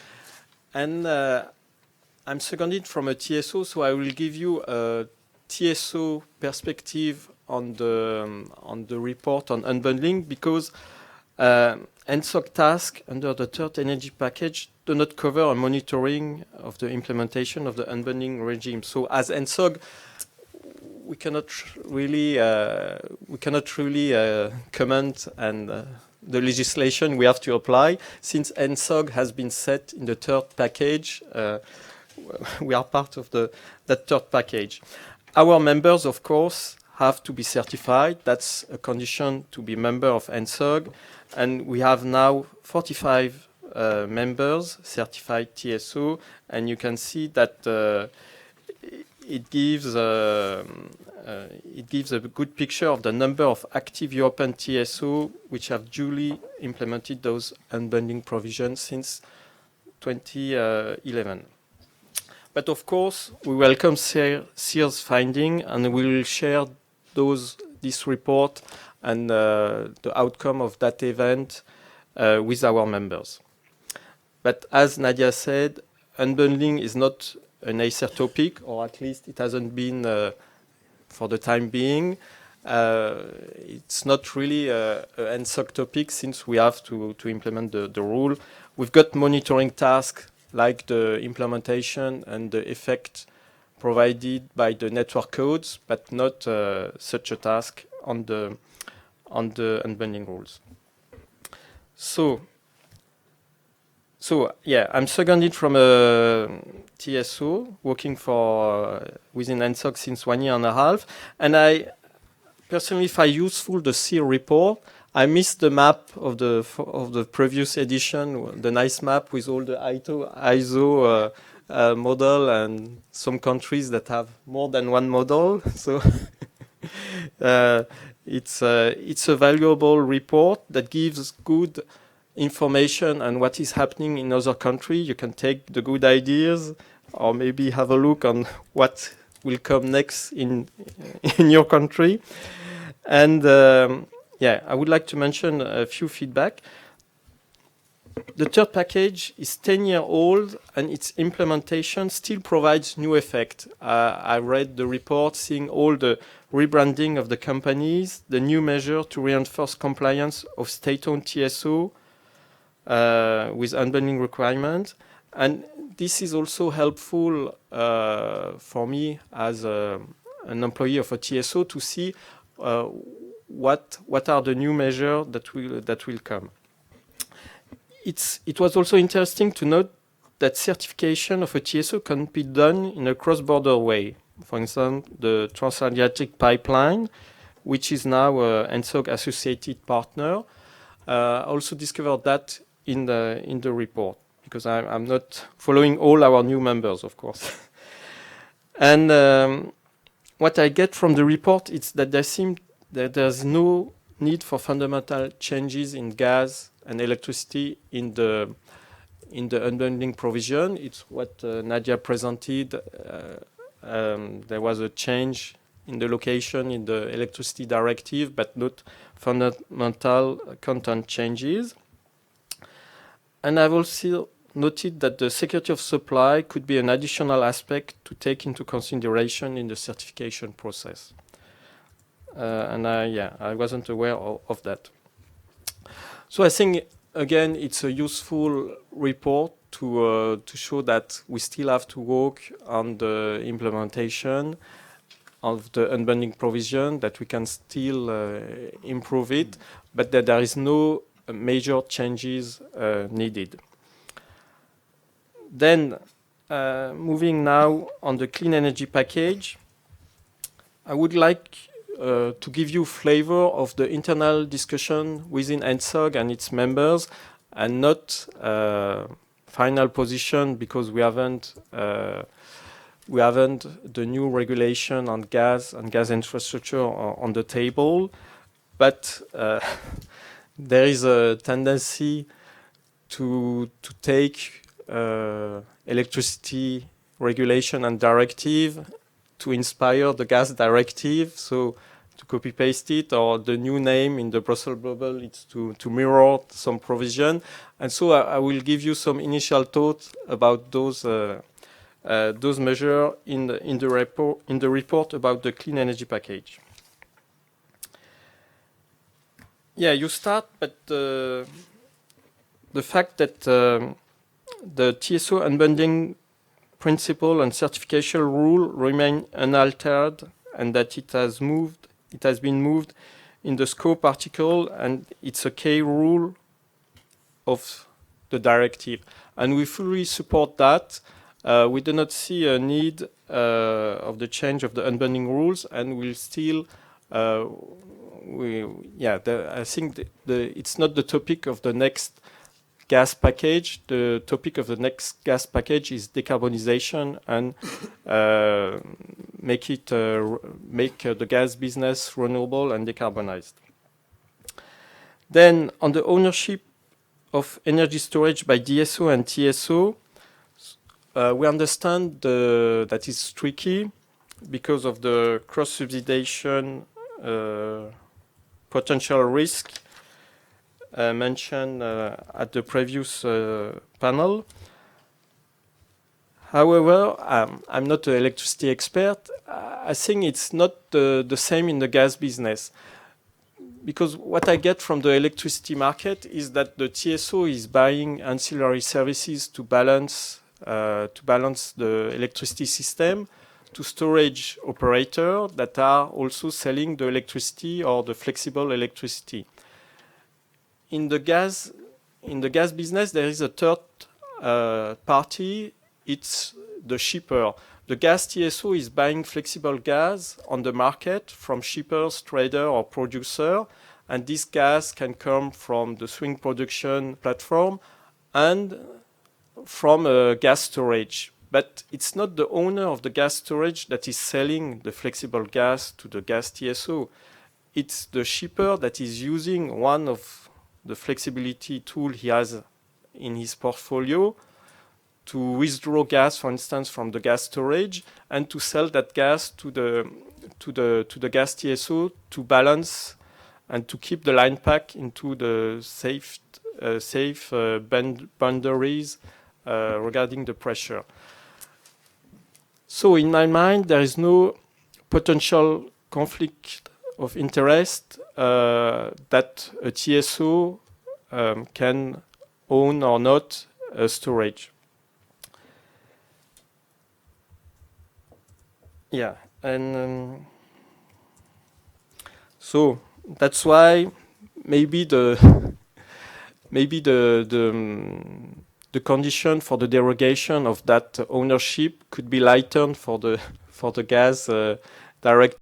[SPEAKER 7] And I'm seconded from a TSO, so I will give you a TSO perspective on the report on unbundling, because NSOC tasks under the third energy package do not cover a monitoring of the implementation of the unbundling regime. So as NSOC, we cannot really comment on the legislation we have to apply. Since NSOC has been set in the third package, we are part of that third package. Our members, of course, have to be certified. That's a condition to be member of NSOC. And we have now 45 members, certified TSO, and you can see that it gives a good picture of the number of active European TSO which have duly implemented those unbundling provisions since 2011. But of course, we welcome CEER's finding, and we will share this report and the outcome of that event with our members. But as Nadia said, unbundling is not an ACER topic, or at least it hasn't been for the time being. It's not really an NSOC topic, since we have to implement the rule. We've got monitoring tasks like the implementation and the effect provided by the network codes, but not such a task on the unbundling rules. So yeah, I'm seconded from a TSO working for within NSOC since 1 year and a half, and I personally find useful the CEER report. I missed the map of the previous edition, the nice map with all the ISO model and some countries that have more than one model. So it's a valuable report that gives good information on what is happening in other countries. You can take the good ideas, or maybe have a look on what will come next in your country. And yeah, I would like to mention a few feedback. The third package is 10 years old, and its implementation still provides new effect. I read the report, seeing all the rebranding of the companies, the new measure to reinforce compliance of state-owned TSO with unbundling requirements. And this is also helpful for me as an employee of a TSO to see what are the new measures that will come. It was also interesting to note that certification of a TSO can be done in a cross-border way. For example, the Trans-Adriatic Pipeline, which is now an NSOC associated partner, also discovered that in the report, because I'm not following all our new members, of course. And what I get from the report is that there's no need for fundamental changes in gas and electricity in the unbundling provision. It's what Nadia presented. There was a change in the location in the electricity directive, but not fundamental content changes. And I've also noted that the security of supply could be an additional aspect to take into consideration in the certification process. And I wasn't aware of that. So I think, again, it's a useful report to show that we still have to work on the implementation of the unbundling provision, that we can still improve it, but that there is no major changes needed. Then, moving now on the clean energy package, I would like to give you flavor of the internal discussion within NSOC and its members, and not final position, because we haven't the new regulation on gas and gas infrastructure on the table, but there is a tendency to take electricity regulation and directive to inspire the gas directive. So copy paste it, or the new name in the Brussels bubble it's to mirror some provision. And so I will give you some initial thoughts about those measures in the report about the clean energy package. Yeah, you start, but the fact that the TSO unbundling principle and certification rule remain unaltered, and that it has been moved in the scope article, and it's a key rule of the directive. And we fully support that. We do not see a need of the change of the unbundling rules, and we'll still I think it's not the topic of the next gas package. The topic of the next gas package is decarbonization and make the gas business renewable and decarbonized. Then on the ownership of energy storage by DSO and TSO, we understand that it's tricky because of the cross-subsidization potential risk mentioned at the previous panel. However, I'm not an electricity expert. I think it's not the same in the gas business. Because what I get from the electricity market is that the TSO is buying ancillary services to balance the electricity system to storage operators that are also selling the electricity or the flexible electricity. In the gas business, there is a third party. It's the shipper. The gas TSO is buying flexible gas on the market from shippers, trader, or producer, and this gas can come from the swing production platform and from gas storage. But it's not the owner of the gas storage that is selling the flexible gas to the gas TSO. It's the shipper that is using one of the flexibility tool he has in his portfolio to withdraw gas, for instance, from the gas storage and to sell that gas to the gas TSO to balance and to keep the line pack into the safe boundaries regarding the pressure. So in my mind, there is no potential conflict of interest that a TSO can own or not storage. Yeah, and so that's why maybe the condition for the derogation of that ownership could be lightened for the gas direct